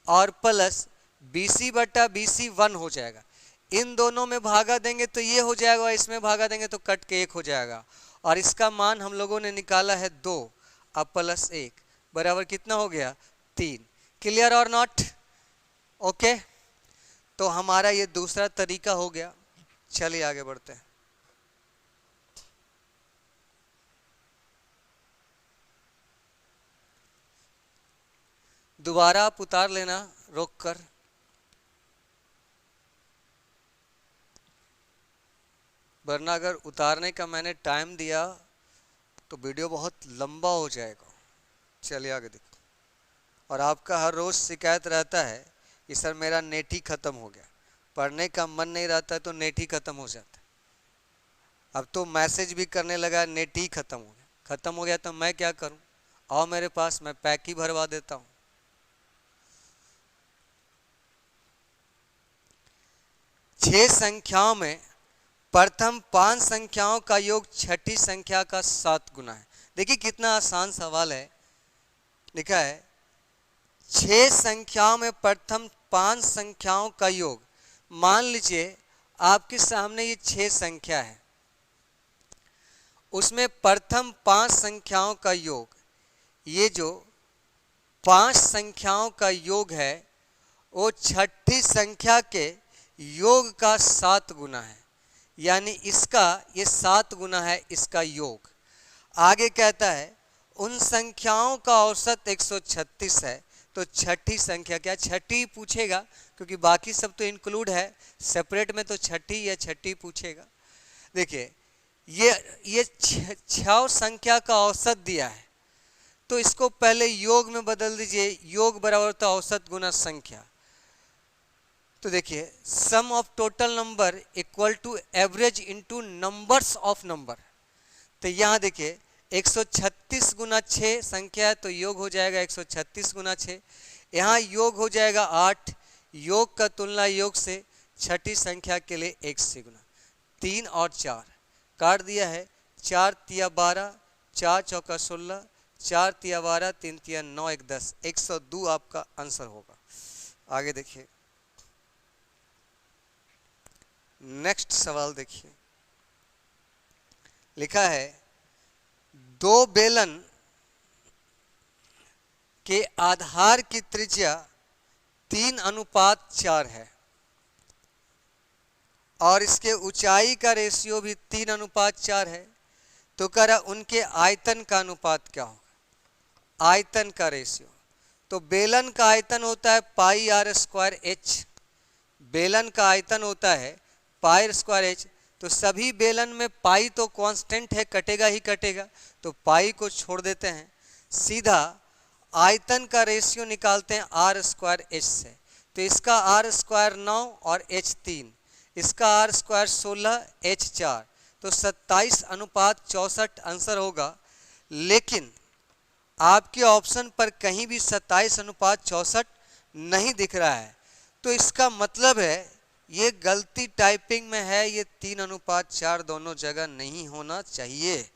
और प्लस बी सी बटा बी सी 1 हो जाएगा। इन दोनों में भागा देंगे तो ये हो जाएगा, इसमें भागा देंगे तो कट के 1 हो जाएगा। और इसका मान हम लोगों ने निकाला है 2, अब प्लस 1 बराबर कितना हो गया 3। क्लियर और नॉट? ओके, तो हमारा ये दूसरा तरीका हो गया। चलिए आगे बढ़ते हैं। दोबारा आप उतार लेना रोक कर। वरना अगर उतारने का मैंने टाइम दिया तो वीडियो बहुत लंबा हो जाएगा। चलिए आगे देखो। और आपका हर रोज शिकायत रहता है कि सर मेरा नेट ही खत्म हो गया, पढ़ने का मन नहीं रहता है तो नेट ही खत्म हो जाता है। अब तो मैसेज भी करने लगा नेट ही खत्म हो गया। खत्म हो गया तो मैं क्या करूं? आओ मेरे पास, मैं पैक ही भरवा देता हूं। 6 संख्याओं में प्रथम 5 संख्याओं का योग छठी संख्या का 7 गुना है। देखिए कितना आसान सवाल है। लिखा है 6 संख्याओं में प्रथम 5 संख्याओं का योग। मान लीजिए आपके सामने ये 6 संख्या है, उसमें प्रथम 5 संख्याओं का योग, ये जो 5 संख्याओं का योग है वो छठी संख्या के योग का 7 गुना है। यानी इसका ये 7 गुना है इसका योग। आगे कहता है उन संख्याओं का औसत 136 है। तो छठी संख्या क्या? छठी पूछेगा क्योंकि बाकी सब तो इंक्लूड है, सेपरेट में तो छठी या छठी पूछेगा। देखिए ये 6 संख्या का औसत दिया है तो इसको पहले योग में बदल दीजिए। योग बराबर होता है औसत गुना संख्या। तो देखिए sum of total number equal to average into numbers of number. तो यहाँ देखिए 136 गुना 6 संख्या है तो योग हो जाएगा 136 गुना 6। यहाँ योग हो जाएगा 8। योग का तुलना योग से छठी संख्या के लिए 1 से गुना। 3 और 4 काट दिया है। 4 तिया 12, 4 चौका 16, 4 तिया 12, 3 तिया 9, 1 10, 102 आपका आंसर होगा। आगे देखिए नेक्स्ट सवाल देखिए। लिखा है 2 बेलन के आधार की त्रिज्या 3:4 है और इसके ऊंचाई का रेशियो भी 3:4 है। तो कह रहा उनके आयतन का अनुपात क्या होगा? आयतन का रेशियो। तो बेलन का आयतन होता है पाई आर स्क्वायर एच। बेलन का आयतन होता है पाई स्क्वायर एच। तो सभी बेलन में पाई तो कांस्टेंट है, कटेगा ही कटेगा, तो पाई को छोड़ देते हैं। सीधा आयतन का रेशियो निकालते हैं आर स्क्वायर एच से। तो इसका आर स्क्वायर 9 और एच 3, इसका आर स्क्वायर 16 एच 4, तो 27:64 आंसर होगा। लेकिन आपके ऑप्शन पर कहीं भी 27:64 नहीं दिख रहा है। तो इसका मतलब है ये गलती टाइपिंग में है, ये 3:4 दोनों जगह नहीं होना चाहिए।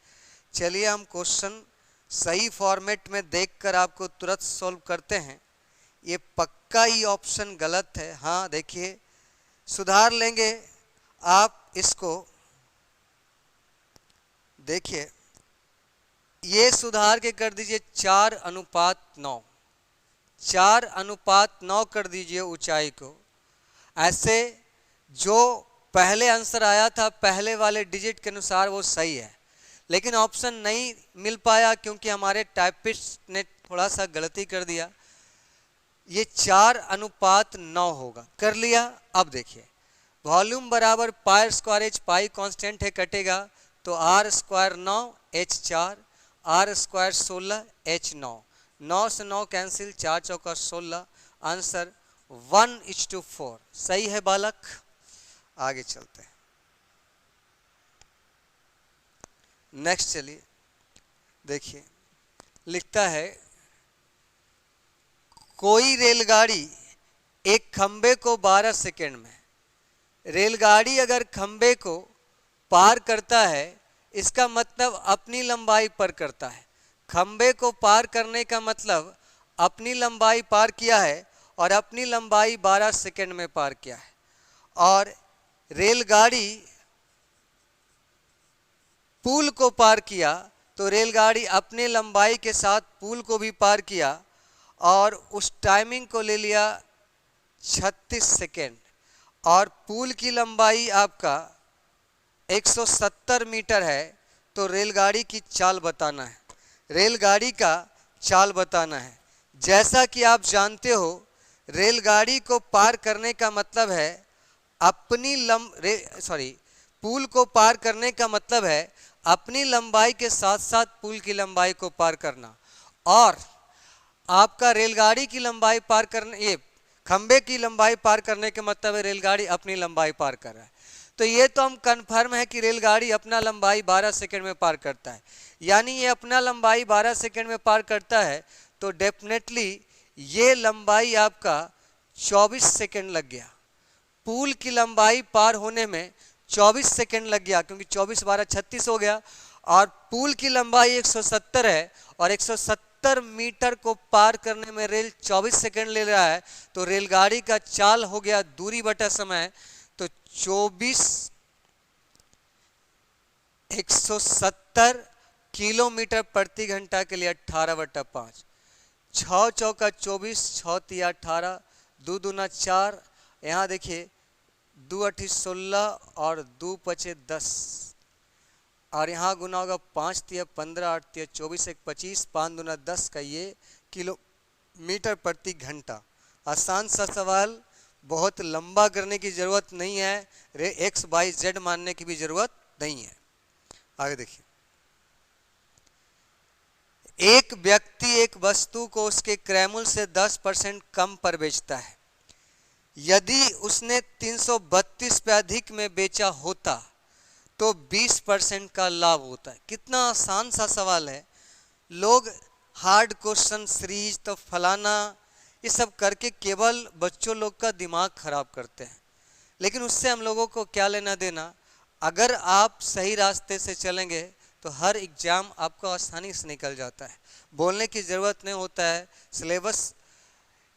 चलिए हम क्वेश्चन सही फॉर्मेट में देखकर आपको तुरंत सॉल्व करते हैं। ये पक्का ही ऑप्शन गलत है। हाँ देखिए सुधार लेंगे आप इसको। देखिए ये सुधार के कर दीजिए 4:9। 4:9 कर दीजिए ऊंचाई को। ऐसे जो पहले आंसर आया था पहले वाले डिजिट के अनुसार वो सही है, लेकिन ऑप्शन नहीं मिल पाया क्योंकि हमारे टाइपिस्ट ने थोड़ा सा गलती कर दिया। ये 4:9 होगा। कर लिया। अब देखिए वॉल्यूम बराबर pi square h, pi constant है कटेगा, तो r square 9 h 4, r square 16 h 9, 9 से 9 कैंसिल, 4 चौका 16, आंसर 1:4। सही है बालक। आगे चलते हैं। नेक्स्ट चलिए देखिए, लिखता है कोई रेलगाड़ी एक खंबे को 12 सेकंड में, रेलगाड़ी अगर खंबे को पार करता है इसका मतलब अपनी लंबाई पर करता है। खंबे को पार करने का मतलब अपनी लंबाई पार किया है और अपनी लंबाई 12 सेकंड में पार किया है। और रेलगाड़ी पुल को पार किया तो रेलगाड़ी अपने लंबाई के साथ पुल को भी पार किया और उस टाइमिंग को ले लिया 36 सेकेंड। और पुल की लंबाई आपका 170 मीटर है, तो रेलगाड़ी की चाल बताना है, रेलगाड़ी का चाल बताना है। जैसा कि आप जानते हो रेलगाड़ी को पार करने का मतलब है अपनी पुल को पार करने का मतलब है अपनी लंबाई के साथ साथ पुल की लंबाई को पार करना। और आपका रेलगाड़ी की लंबाई पार करने, ये खंबे की लंबाई पार करने के मतलब है रेलगाड़ी अपनी लंबाई पार कर रहा है। तो ये तो हम कंफर्म है कि रेलगाड़ी अपना लंबाई 12 सेकंड में पार करता है, यानी ये अपना लंबाई 12 सेकंड में पार करता है, तो डेफिनेटली ये लंबाई आपका 24 सेकंड लग गया। पुल की लंबाई पार होने में 24 सेकंड लग गया, क्योंकि 24 12 36 हो गया। और पुल की लंबाई 170 है और 170 मीटर को पार करने में रेल 24 सेकंड ले रहा है, तो रेलगाड़ी का चाल हो गया दूरी बटा समय। तो 24 170 किलोमीटर प्रति घंटा के लिए 18/5, 6 चौका 24, 6 तिया 18, 2 दूना 4, यहाँ देखिए 2 अठी 16 और 2 पचे 10, और यहाँ गुना होगा 5 तिया 15, 8 तिया 24, 1 25, 5 दूना 10 का ये किलोमीटर प्रति घंटा। आसान सा सवाल, बहुत लंबा करने की जरूरत नहीं है, एक्स वाई जेड मानने की भी जरूरत नहीं है। आगे देखिए, एक व्यक्ति एक वस्तु को उसके क्रय मूल्य से 10% कम पर बेचता है। यदि उसने 332 पे अधिक में बेचा होता तो 20% का लाभ होता है। कितना आसान सा सवाल है। लोग हार्ड क्वेश्चन सीरीज तो फलाना ये सब करके केवल बच्चों लोग का दिमाग खराब करते हैं, लेकिन उससे हम लोगों को क्या लेना देना। अगर आप सही रास्ते से चलेंगे तो हर एग्जाम आपको आसानी से निकल जाता है, बोलने की ज़रूरत नहीं होता है, सिलेबस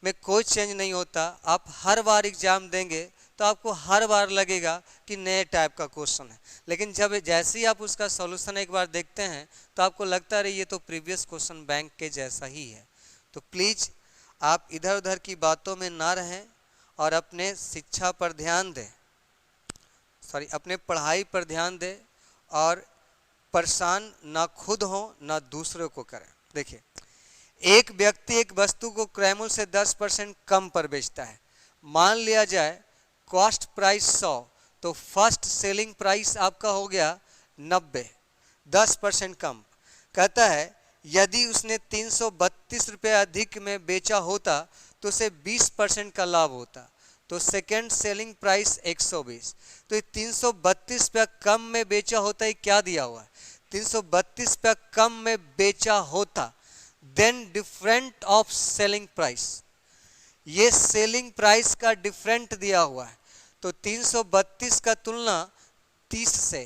में कोई चेंज नहीं होता। आप हर बार एग्जाम देंगे तो आपको हर बार लगेगा कि नए टाइप का क्वेश्चन है, लेकिन जब जैसे ही आप उसका सॉल्यूशन एक बार देखते हैं तो आपको लगता है ये तो प्रीवियस क्वेश्चन बैंक के जैसा ही है। तो प्लीज़ आप इधर उधर की बातों में ना रहें और अपने शिक्षा पर ध्यान दें, अपने पढ़ाई पर ध्यान दें और परेशान ना खुद हो ना दूसरों को करें। देखिए, एक व्यक्ति एक वस्तु को क्रय मूल्य से 10% कम पर बेचता है। मान लिया जाए कॉस्ट प्राइस 100, तो फर्स्ट सेलिंग प्राइस आपका हो गया 90, 10% कम। कहता है यदि उसने 332 रुपये अधिक में बेचा होता तो उसे 20% का लाभ होता, तो सेकेंड सेलिंग प्राइस 120। तो ये 332 रुपया कम में बेचा होता है, क्या दिया हुआ है 332 रुपया कम में बेचा होता, then different of selling price, ये सेलिंग प्राइस का डिफरेंट दिया हुआ है। तो 332 का तुलना 30 से,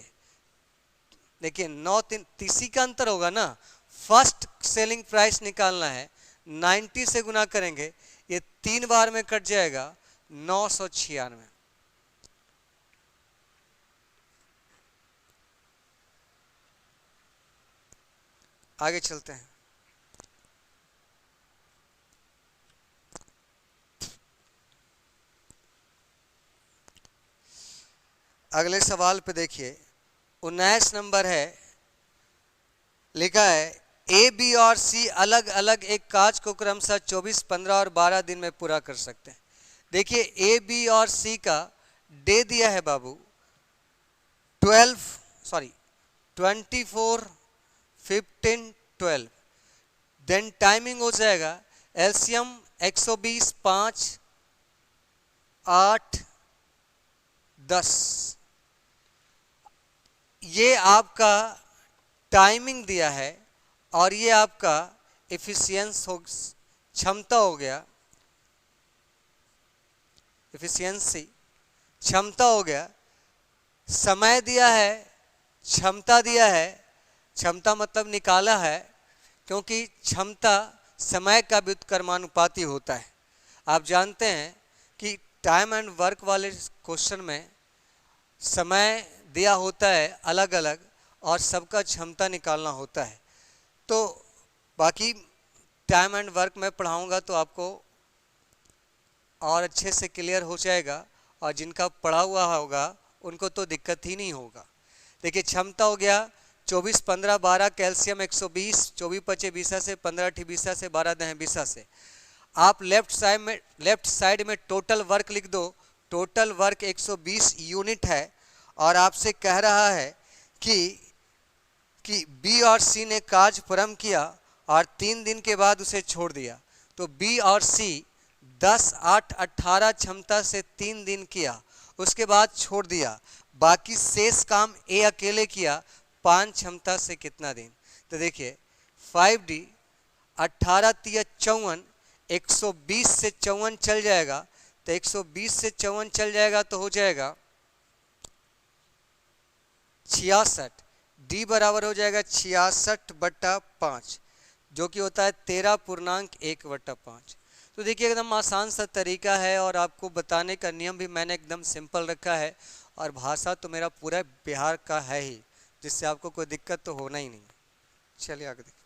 देखिए 9 30 का अंतर होगा ना, फर्स्ट सेलिंग प्राइस निकालना है, 90 से गुना करेंगे, ये 3 बार में कट जाएगा 996। आगे चलते हैं। अगले सवाल पे देखिए, 19 नंबर है, लिखा है ए बी और सी अलग अलग एक काज को क्रमशः 24, 15 और 12 दिन में पूरा कर सकते हैं। देखिए ए बी और सी का डे दिया है बाबू 24, 15, 12, देन टाइमिंग हो जाएगा एलसीएम 120, 5, 8, 10। ये आपका टाइमिंग दिया है और ये आपका एफिशिएंस हो, क्षमता हो गया, एफिशिएंसी क्षमता हो गया, समय दिया है, क्षमता दिया है, क्षमता मतलब निकाला है, क्योंकि क्षमता समय का व्युत्क्रमानुपाती होता है। आप जानते हैं कि टाइम एंड वर्क वाले क्वेश्चन में समय दिया होता है अलग अलग और सबका क्षमता निकालना होता है। तो बाकी टाइम एंड वर्क में पढ़ाऊंगा तो आपको और अच्छे से क्लियर हो जाएगा, और जिनका पढ़ा हुआ होगा उनको तो दिक्कत ही नहीं होगा। देखिए क्षमता हो गया 24 15 12 कैल्शियम 120, 24 25 20 से 15 8 20 से 12 10 20 से। आप लेफ्ट साइड में टोटल वर्क लिख दो। टोटल वर्क 120 यूनिट है और आपसे कह रहा है कि बी और सी ने कार्य प्रारंभ किया और 3 दिन के बाद उसे छोड़ दिया। तो बी और सी 10 8 18 क्षमता से 3 दिन किया, उसके बाद छोड़ दिया। बाकी शेष काम ए अकेले किया 5 क्षमता से कितना दिन। तो देखिए 5D 18 3 54, 120 से 54 चल जाएगा, तो 120 से 54 चल जाएगा तो हो जाएगा 66। डी बराबर हो जाएगा 66/5, जो कि होता है 13.1/5। तो देखिए एकदम आसान सा तरीका है और आपको बताने का नियम भी मैंने एकदम सिंपल रखा है, और भाषा तो मेरा पूरा बिहार का है ही, जिससे आपको कोई दिक्कत तो होना ही नहीं। चलिए आगे देखिए।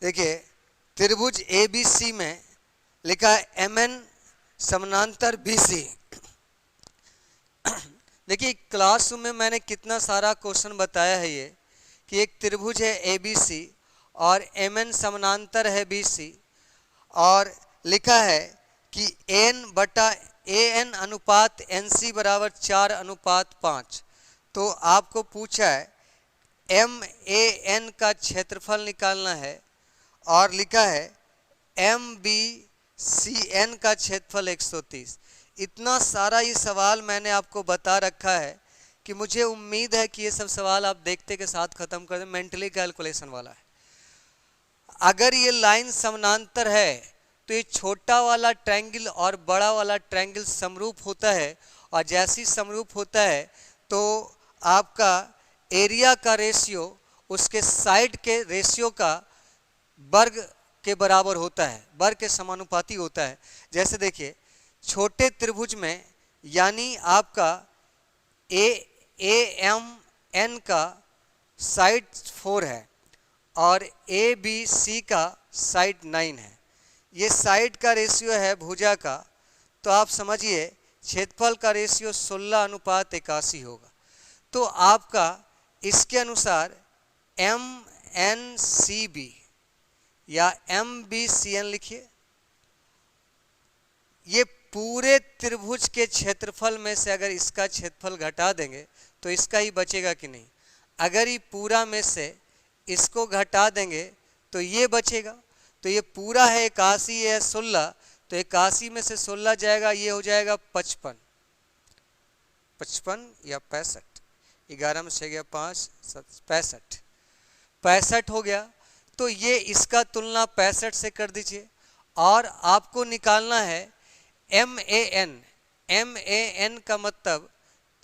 देखिए त्रिभुज ABC में लिखा है MN समानांतर BC। देखिए क्लासरूम में मैंने कितना सारा क्वेश्चन बताया है ये, कि एक त्रिभुज है ABC और MN समानांतर है BC, और लिखा है कि N/AN अनुपात NC बराबर 4:5। तो आपको पूछा है MAN का क्षेत्रफल निकालना है और लिखा है MBCN का क्षेत्रफल 130। इतना सारा ये सवाल मैंने आपको बता रखा है कि मुझे उम्मीद है कि ये सब सवाल आप देखते के साथ खत्म कर दें। मेंटली कैलकुलेशन वाला है। अगर ये लाइन समानांतर है तो ये छोटा वाला ट्रायंगल और बड़ा वाला ट्रायंगल समरूप होता है, और जैसी समरूप होता है तो आपका एरिया का रेशियो उसके साइड के रेशियो का वर्ग के बराबर होता है, वर्ग के समानुपाती होता है। जैसे देखिए छोटे त्रिभुज में यानी आपका AMN का साइड 4 है और ABC का साइड 9 है। ये साइड का रेशियो है भुजा का, तो आप समझिए क्षेत्रफल का रेशियो 16:81 होगा। तो आपका इसके अनुसार MNCB या MBCN लिखिए। ये पूरे त्रिभुज के क्षेत्रफल में से अगर इसका क्षेत्रफल घटा देंगे तो इसका ही बचेगा कि नहीं। अगर ये पूरा में से इसको घटा देंगे तो ये बचेगा। तो ये पूरा है 81, ये है 16, तो 81 में से 16 जाएगा, ये हो जाएगा 55 या 65। 11 में से गया 5 65 65 हो गया। तो ये इसका तुलना 65 से कर दीजिए, और आपको निकालना है MAN का मतलब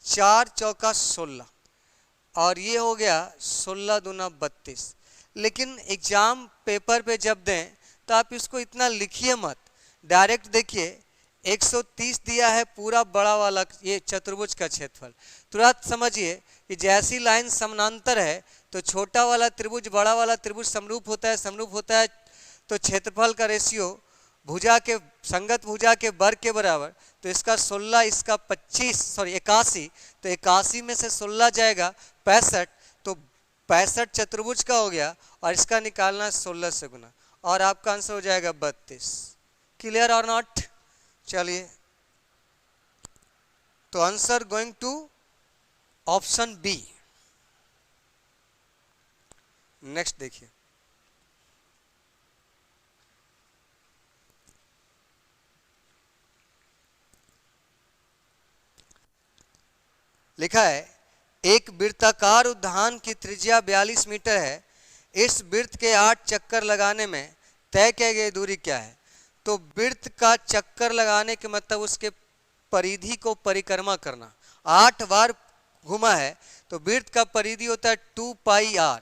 4 चौका 16, और ये हो गया 16 दूना 32। लेकिन एग्जाम पेपर पे जब दें तो आप इसको इतना लिखिए मत, डायरेक्ट देखिए 130 दिया है पूरा बड़ा वाला ये चतुर्भुज का क्षेत्रफल। तुरंत समझिए कि जैसी लाइन समानांतर है तो छोटा वाला त्रिभुज बड़ा वाला त्रिभुज समरूप होता है, समरूप होता है तो क्षेत्रफल का रेशियो भुजा के संगत भुजा के वर्ग के बराबर। तो इसका 16, इसका 81, तो 81 में से 16 जाएगा 65, तो 65 चतुर्भुज का हो गया, और इसका निकालना है 16 से गुना, और आपका आंसर हो जाएगा 32। क्लियर और नॉट? चलिए तो answer going to option B. Next देखिए, लिखा है एक वृत्ताकार उद्यान की त्रिज्या 42 मीटर है। इस वृत्त के 8 चक्कर लगाने में तय की गई दूरी क्या है? तो वृत्त का चक्कर लगाने के मतलब उसके परिधि को परिक्रमा करना, 8 बार घुमा है तो वृत्त का परिधि होता है 2 पाई आर।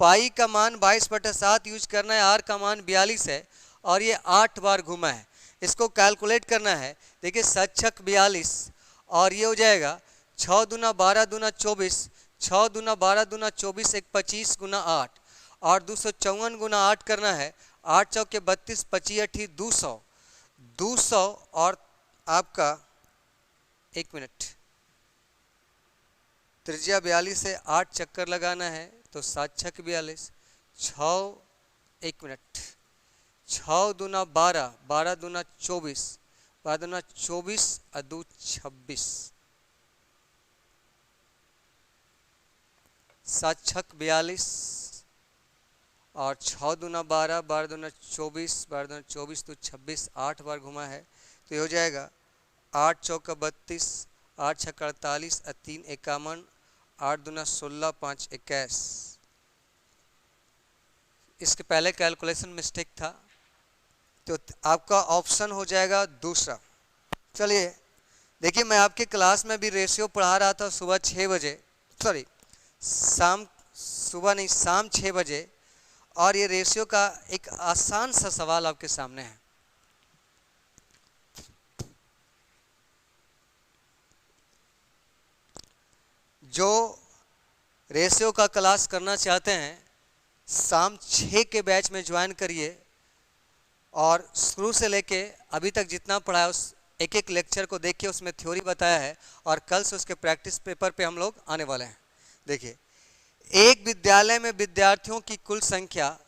पाई का मान 22/7 यूज करना है, आर का मान 42 है और ये 8 बार घुमा है। इसको कैलकुलेट करना है। देखिए 7×6 42 और ये हो जाएगा 6 दूना 12 दूना 24, 6 दूना 12 दूना 24, एक 25 गुना 8 और 254 गुना 8 करना है। 8 चौके 32, 25 अठी 200, 200 और आपका 1 मिनट, त्रिज्या 42 से 8 चक्कर लगाना है तो 7×6 42, 6, 1 मिनट, 6 दूना 12, 12 दूना 24, 12 दूना 24 और 2 26, 7×6 42 और 6 दूना 12, 12 दूना 24, 12 दूना 24 तो 26, 8 बार घुमा है तो ये हो जाएगा 8 चौका 32, 8 छक्का 48 और 3 51, 8 दूना 16, 5 21। इसके पहले कैलकुलेशन मिस्टेक था तो आपका ऑप्शन हो जाएगा दूसरा। चलिए देखिए, मैं आपके क्लास में भी रेशियो पढ़ा रहा था सुबह 6 बजे, सॉरी सुबह नहीं, शाम 6 बजे, और ये रेशियो का एक आसान सा सवाल आपके सामने है। जो रेशियो का क्लास करना चाहते हैं शाम 6 के बैच में ज्वाइन करिए और शुरू से लेके अभी तक जितना पढ़ा है उस एक एक लेक्चर को देखिए, उसमें थ्योरी बताया है और कल से उसके प्रैक्टिस पेपर पे हम लोग आने वाले हैं। देखिए, एक विद्यालय में विद्यार्थियों की कुल संख्या,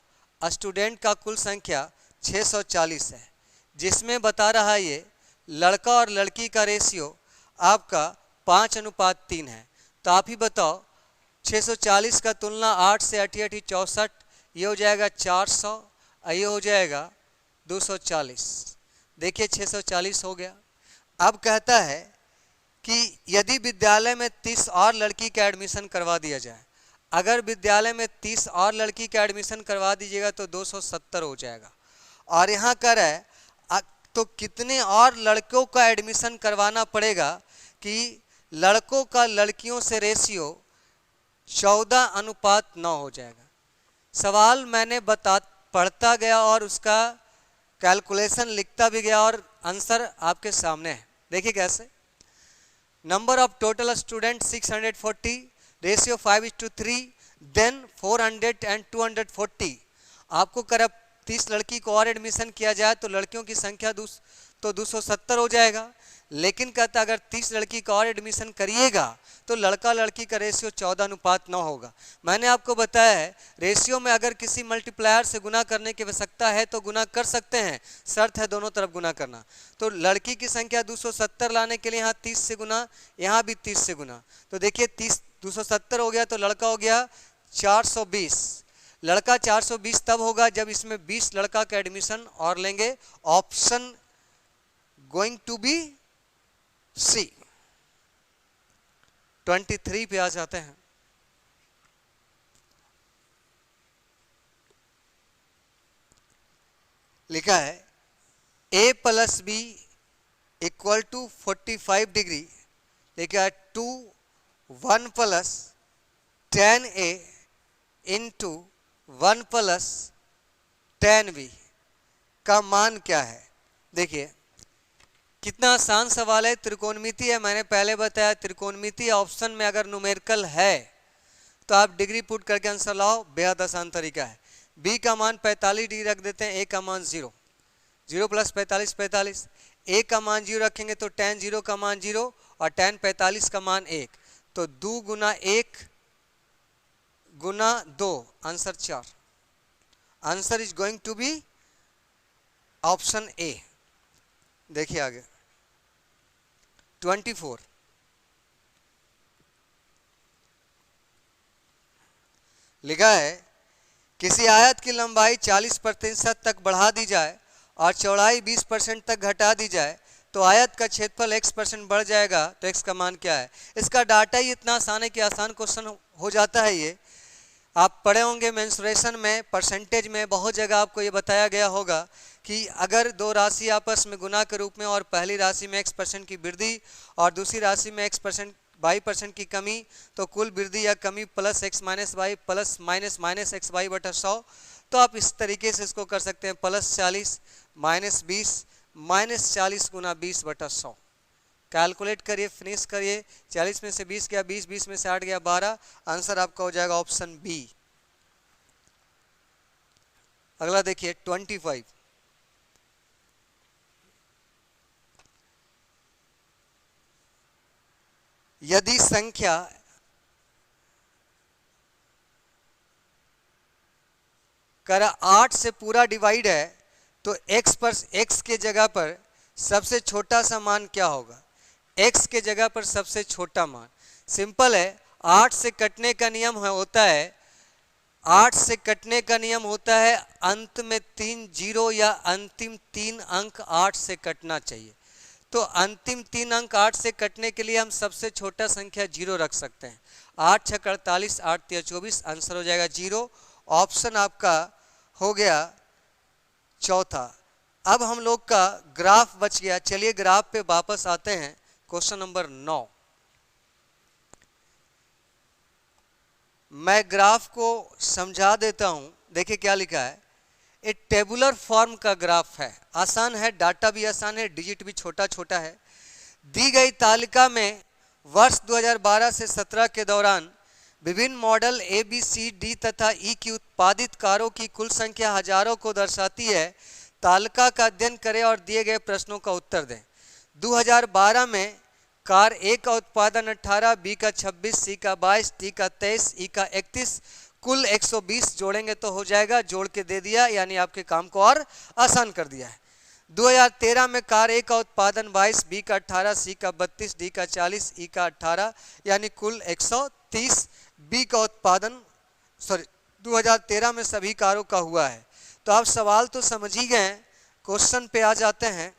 स्टूडेंट का कुल संख्या 640 है, जिसमें बता रहा है ये लड़का और लड़की का रेशियो आपका 5:3 है। तो आप ही बताओ 640 का तुलना 8 से 8 8 64, ये हो जाएगा 400 और ये हो जाएगा 240। देखिए 640 हो गया। अब कहता है कि यदि विद्यालय में 30 और लड़की का एडमिशन करवा दिया जाए, अगर विद्यालय में 30 और लड़की का एडमिशन करवा दीजिएगा तो 270 हो जाएगा। और यहाँ कर है तो कितने और लड़कों का एडमिशन करवाना पड़ेगा कि लड़कों का लड़कियों से रेशियो 14:9 हो जाएगा। सवाल मैंने पढ़ता गया और उसका कैलकुलेशन लिखता भी गया और आंसर आपके सामने है। देखिए कैसे, number of total student 640, ratio 5:3, then 400 and 240। आपको कर 30 लड़की को और एडमिशन किया जाए तो लड़कियों की संख्या तो 270 हो जाएगा। लेकिन कहता अगर 30 लड़की का और एडमिशन करिएगा तो लड़का लड़की का रेशियो 14:9 होगा। मैंने आपको बताया है रेशियो में अगर किसी मल्टीप्लायर से गुना करने की आवश्यकता है तो गुना कर सकते हैं, शर्त है दोनों तरफ गुना करना। तो लड़की की संख्या 270 लाने के लिए यहाँ 30 से गुना, यहाँ भी 30 से गुना। तो देखिए 30 270 हो गया तो लड़का हो गया 420। लड़का 420 तब होगा जब इसमें 20 लड़का का एडमिशन और लेंगे। Option going to B C. 23 पे आ जाते हैं। लिखा है a plus B equal to 45 degree. लिखा है 2 1 plus 10a into 1 plus 10b का मान क्या है। देखिए कितना आसान सवाल है, त्रिकोणमिति है। मैंने पहले बताया त्रिकोणमिति ऑप्शन में अगर न्यूमेरिकल है तो आप डिग्री पुट करके आंसर लाओ, बेहद आसान तरीका है। b का मान 45 डिग्री रख देते हैं, a का मान 0, 0 प्लस 45 45, a का मान 0 रखेंगे तो tan 0 का मान 0 और tan 45 का मान 1, तो 2 गुना 1 गुना 2, answer 4। Answer is going to be option A. देखिए आगे 24। लिखा है किसी आयत की लंबाई 40% तक बढ़ा दी जाए और चौड़ाई 20% तक घटा दी जाए तो आयत का क्षेत्रफल x% बढ़ जाएगा, तो x का मान क्या है। इसका डाटा ही इतना आसान है कि आसान क्वेश्चन हो जाता है। ये आप पढ़े होंगे मेंसुरेशन में, परसेंटेज में बहुत जगह आपको ये बताया गया होगा कि अगर दो राशि आपस में गुना के रूप में और पहली राशि में x% की वृद्धि और दूसरी राशि में y% की कमी, तो कुल वृद्धि या कमी plus x minus y plus minus x y बटा 100। तो आप इस तरीके से इसको कर सकते हैं, +40 -20 -40 गुना 20 बटा 100। कैलकुलेट करिए, फिनिश करिए। 40 में से 20 गया 20, 20 में से 8 गया 12। आंसर आपका हो जाएगा ऑप्शन बी। अगला देखिए 25। यदि संख्या करा 8 से पूरा डिवाइड है तो x के जगह पर सबसे छोटा सा मान क्या होगा। x के जगह पर सबसे छोटा मान सिंपल है, 8 से कटने का नियम होता है, 8 से कटने का नियम होता है अंत में 3 जीरो या अंतिम 3 अंक 8 से कटना चाहिए। तो अंतिम 3 अंक 8 से कटने के लिए हम सबसे छोटा संख्या 0 रख सकते हैं। 8 छक 48, 8 तिया 24, आंसर हो जाएगा 0। ऑप्शन आपका हो गया चौथा। अब हम लोग का ग्राफ बच गया। चलिए ग्राफ पे वापस आते हैं। Question number 9। मैं ग्राफ को समझा देता हूं। देखिए क्या लिखा है, एक टेबुलर फॉर्म का ग्राफ है, आसान है, डाटा भी आसान है, डिजिट भी छोटा छोटा है। दी गई तालिका में वर्ष 2012 से 17 के दौरान विभिन्न model A B C D तथा ई की उत्पादित कारों की कुल संख्या हजारों को दर्शाती है। तालिका का अध्ययन करें और दिए गए प्रश्नों का उत्तर दें। 2012 में कार ए का उत्पादन 18, बी का 26, सी का 22, डी का 23, ई का 31, कुल 120 जोड़ेंगे तो हो जाएगा। जोड़ के दे दिया, यानी आपके काम को और आसान कर दिया है। 2013 में कार ए का उत्पादन 22, बी का 18, सी का 32, डी का 40, ई का 18, यानी कुल 130। बी का उत्पादन 2013 में सभी कारों का हुआ है। तो आप सवाल तो समझ ही गए, क्वेश्चन पे आ जाते हैं।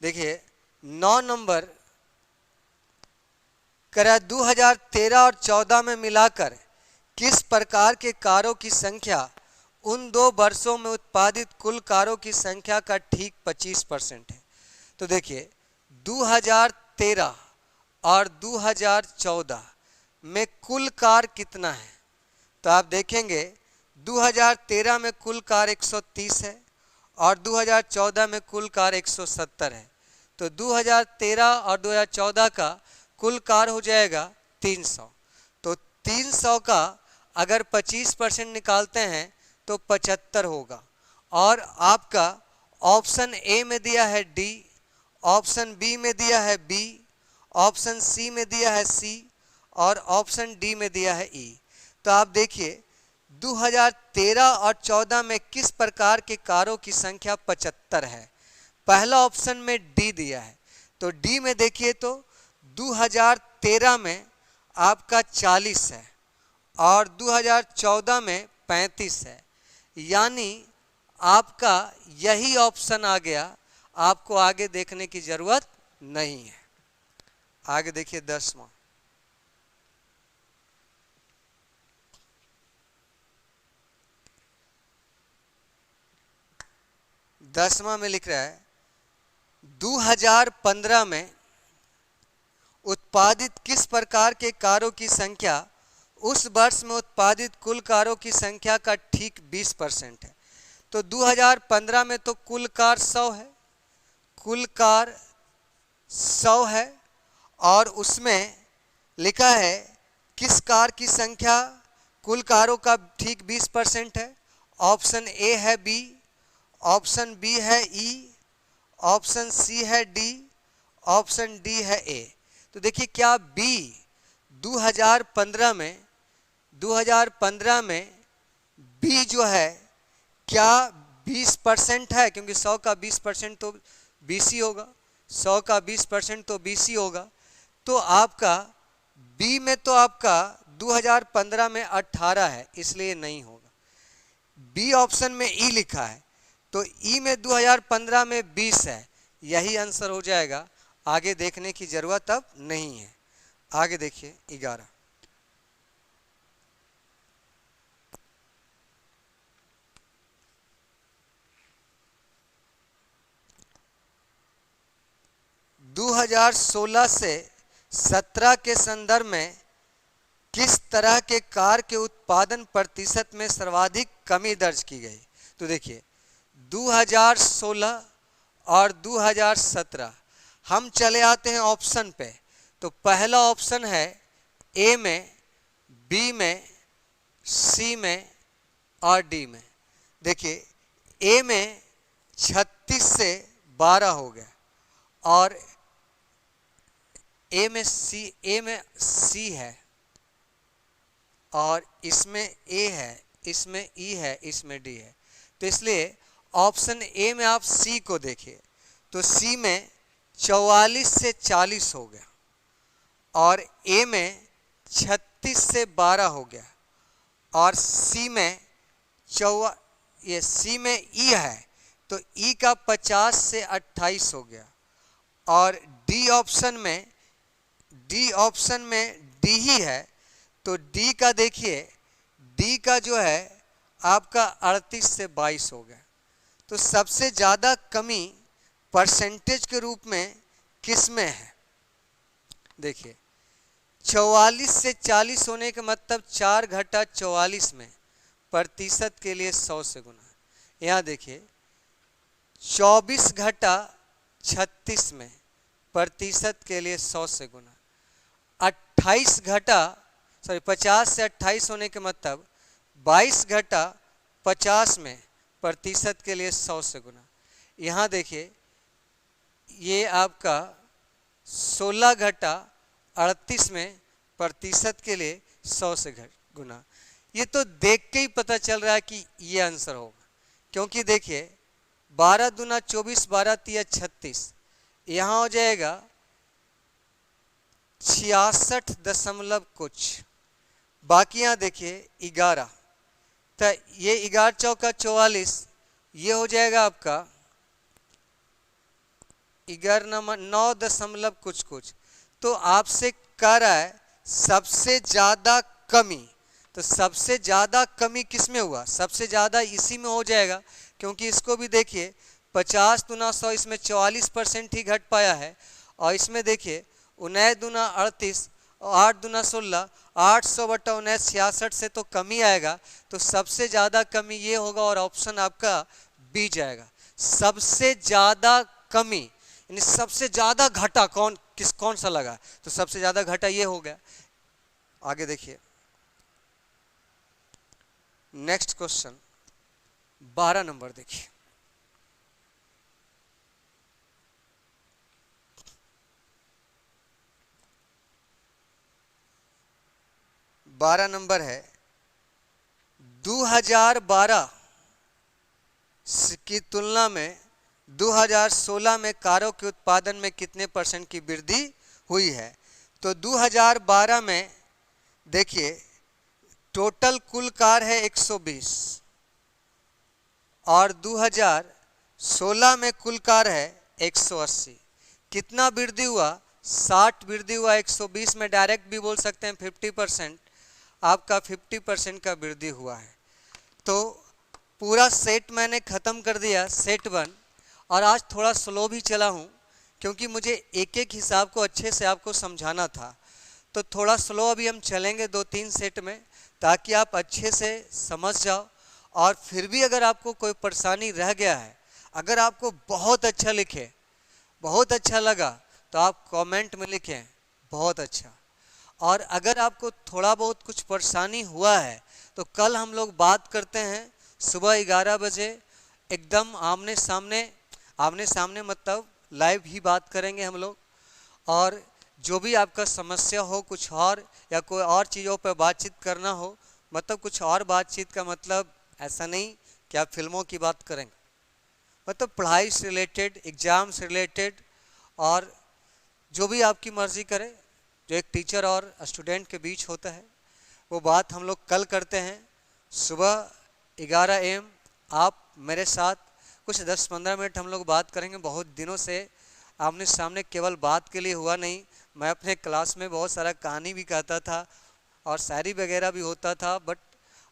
देखिए 9 नंबर करा 2013 और 14 में मिलाकर किस प्रकार के कारों की संख्या उन 2 वर्षों में उत्पादित कुल कारों की संख्या का ठीक 25% है। तो देखिए 2013 और 2014 में कुल कार कितना है, तो आप देखेंगे 2013 में कुल कार 130 है और 2014 में कुल कार 170 है। तो 2013 और 2014 का कुल कार हो जाएगा 300। तो 300 का अगर 25% निकालते हैं तो 75 होगा। और आपका ऑप्शन ए में दिया है डी, ऑप्शन बी में दिया है बी, ऑप्शन सी में दिया है सी और ऑप्शन डी में दिया है ई। तो आप देखिए 2013 और 14 में किस प्रकार के कारों की संख्या 75 है। पहला ऑप्शन में डी दिया है, तो डी में देखिए तो 2013 में आपका 40 है और 2014 में 35 है, यानी आपका यही ऑप्शन आ गया। आपको आगे देखने की जरूरत नहीं है। आगे देखिए 10वां। में लिख रहा है 2015 में उत्पादित किस प्रकार के कारों की संख्या उस वर्ष में उत्पादित कुल कारों की संख्या का ठीक 20% है। तो 2015 में तो कुल कार 100 है, कुल कार 100 है और उसमें लिखा है किस कार की संख्या कुल कारों का ठीक 20% है। ऑप्शन ए है बी, ऑप्शन बी है ई, ऑप्शन सी है डी, ऑप्शन डी है ए। तो देखिए क्या बी 2015 में बी जो है क्या 20% है, क्योंकि 100 का 20% तो BC होगा, 100 का 20% तो BC होगा। तो आपका बी में तो आपका 2015 में 18 है, इसलिए नहीं होगा। बी ऑप्शन में ई लिखा है, तो ई में 2015 में 20 है, यही आंसर हो जाएगा। आगे देखने की जरूरत अब नहीं है। आगे देखिए 11। दो 2016 से 17 के संदर्भ में किस तरह के कार के उत्पादन प्रतिशत में सर्वाधिक कमी दर्ज की गई? तो देखिए 2016 और 2017, हम चले आते हैं ऑप्शन पे। तो पहला ऑप्शन है ए में, बी में, सी में और डी में। देखिए ए में 36 से 12 हो गया, और ए में सी है, और इसमें ए है, इसमें ई है, इसमें डी है। तो इसलिए ऑप्शन ए में आप सी को देखिए, तो सी में 44 से 40 हो गया, और ए में 36 से 12 हो गया, और सी में सी में ई है, तो ई का 50 से 28 हो गया, और डी ऑप्शन में डी ही है, तो डी का देखिए, डी का जो है आपका 38 से 22 हो गया। तो सबसे ज़्यादा कमी परसेंटेज के रूप में किस में है? देखिए 44 से 40 होने का मतलब 4 घटा 44 में प्रतिशत के लिए 100 से गुना। यहाँ देखिए 24 घटा 36 में प्रतिशत के लिए 100 से गुना। 50 से 28 होने के मतलब 22 घटा 50 में प्रतिशत के लिए 100 से गुना। यहाँ देखिए ये आपका 16 घटा 38 में प्रतिशत के लिए 100 से गुना। ये तो देख के ही पता चल रहा है कि ये आंसर होगा, क्योंकि देखिए 12 दूना 24, 12 तिया 36, यहाँ हो जाएगा 66 दशमलव कुछ। बाकी यहाँ देखिए 11, तो ये 11 चौका 44, ये हो जाएगा आपका 9 दशमलव कुछ कुछ। तो आपसे कह रहा है सबसे ज़्यादा कमी, तो सबसे ज़्यादा कमी किस में हुआ? सबसे ज़्यादा इसी में हो जाएगा, क्योंकि इसको भी देखिए 50 दूना 100, इसमें 44% ही घट पाया है, और इसमें देखिए 19 दूना 38, 8 दूना 16, 800 बटा 19 66 से तो कमी आएगा। तो सबसे ज़्यादा कमी ये होगा, और ऑप्शन आपका बी जाएगा। सबसे ज़्यादा कमी यानी सबसे ज़्यादा घटा कौन सा लगा? तो सबसे ज़्यादा घटा ये हो गया। आगे देखिए नेक्स्ट क्वेश्चन 12 नंबर देखिए। बारह नंबर है 2012 की तुलना में 2016 में कारों के उत्पादन में कितने % की वृद्धि हुई है? तो 2012 में देखिए टोटल कुल कार है 120, और 2016 में कुल कार है 180। कितना वृद्धि हुआ? 60 वृद्धि हुआ। 120 में डायरेक्ट भी बोल सकते हैं 50%, आपका 50% का वृद्धि हुआ है। तो पूरा सेट मैंने ख़त्म कर दिया, सेट 1, और आज थोड़ा स्लो भी चला हूँ, क्योंकि मुझे एक एक हिसाब को अच्छे से आपको समझाना था। तो थोड़ा स्लो अभी हम चलेंगे 2-3 सेट में, ताकि आप अच्छे से समझ जाओ। और फिर भी अगर आपको कोई परेशानी रह गया है, अगर आपको बहुत अच्छा लिखे, बहुत अच्छा लगा, तो आप कमेंट में लिखें बहुत अच्छा। और अगर आपको थोड़ा बहुत कुछ परेशानी हुआ है, तो कल हम लोग बात करते हैं सुबह 11 बजे, एकदम आमने सामने मतलब लाइव ही बात करेंगे हम लोग। और जो भी आपका समस्या हो, कुछ और या कोई और चीज़ों पर बातचीत करना हो, मतलब कुछ और बातचीत का मतलब ऐसा नहीं कि आप फिल्मों की बात करेंगे, मतलब पढ़ाई से रिलेटेड, एग्ज़ाम से रिलेटेड, और जो भी आपकी मर्ज़ी करे जो एक टीचर और स्टूडेंट के बीच होता है, वो बात हम लोग कल करते हैं सुबह 11 AM। आप मेरे साथ कुछ 10-15 मिनट हम लोग बात करेंगे। बहुत दिनों से आमने सामने केवल बात के लिए हुआ नहीं। मैं अपने क्लास में बहुत सारा कहानी भी कहता था और शायरी वगैरह भी होता था, बट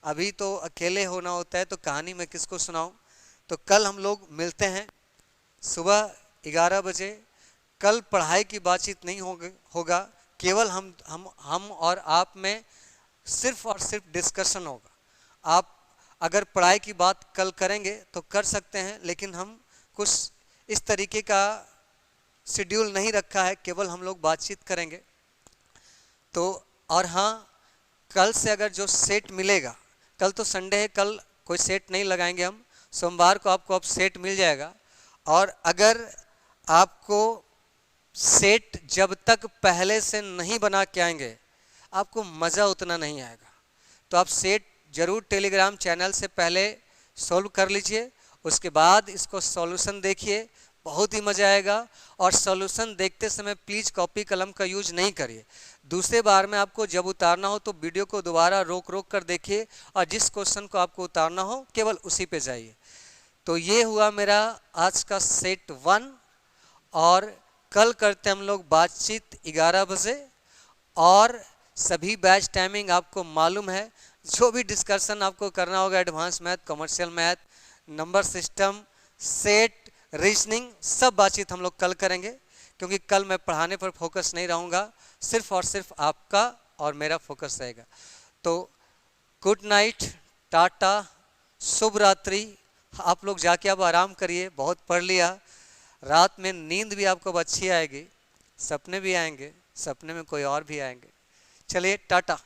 अभी तो अकेले होना होता है तो कहानी मैं किसको सुनाऊं। तो कल हम लोग मिलते हैं सुबह 11 बजे। कल पढ़ाई की बातचीत नहीं होगा, केवल हम और आप में सिर्फ और सिर्फ डिस्कशन होगा। आप अगर पढ़ाई की बात कल करेंगे तो कर सकते हैं, लेकिन हम कुछ इस तरीके का शेड्यूल नहीं रखा है, केवल हम लोग बातचीत करेंगे। तो और हाँ, कल से अगर जो सेट मिलेगा, कल तो संडे है, कल कोई सेट नहीं लगाएंगे हम, सोमवार को आपको अब सेट मिल जाएगा। और अगर आपको सेट जब तक पहले से नहीं बना के आएंगे, आपको मज़ा उतना नहीं आएगा। तो आप सेट जरूर टेलीग्राम चैनल से पहले सॉल्व कर लीजिए, उसके बाद इसको सॉल्यूशन देखिए, बहुत ही मज़ा आएगा। और सॉल्यूशन देखते समय प्लीज़ कॉपी कलम का यूज नहीं करिए। दूसरे बार में आपको जब उतारना हो तो वीडियो को दोबारा रोक रोक कर देखिए और जिस क्वेश्चन को आपको उतारना हो केवल उसी पे जाइए। तो ये हुआ मेरा आज का सेट 1। और कल करते हम लोग बातचीत 11 बजे। और सभी बैच टाइमिंग आपको मालूम है, जो भी डिस्कशन आपको करना होगा, advance math, commercial math, number system, set, reasoning, सब बातचीत हम लोग कल करेंगे, क्योंकि कल मैं पढ़ाने पर फोकस नहीं रहूँगा, सिर्फ और सिर्फ आपका और मेरा फोकस रहेगा। तो गुड नाइट, टाटा, शुभ रात्रि। आप लोग जाके अब आराम करिए, बहुत पढ़ लिया। रात में नींद भी आपको अच्छी आएगी, सपने भी आएंगे, सपने में कोई और भी आएंगे। चलिए टाटा।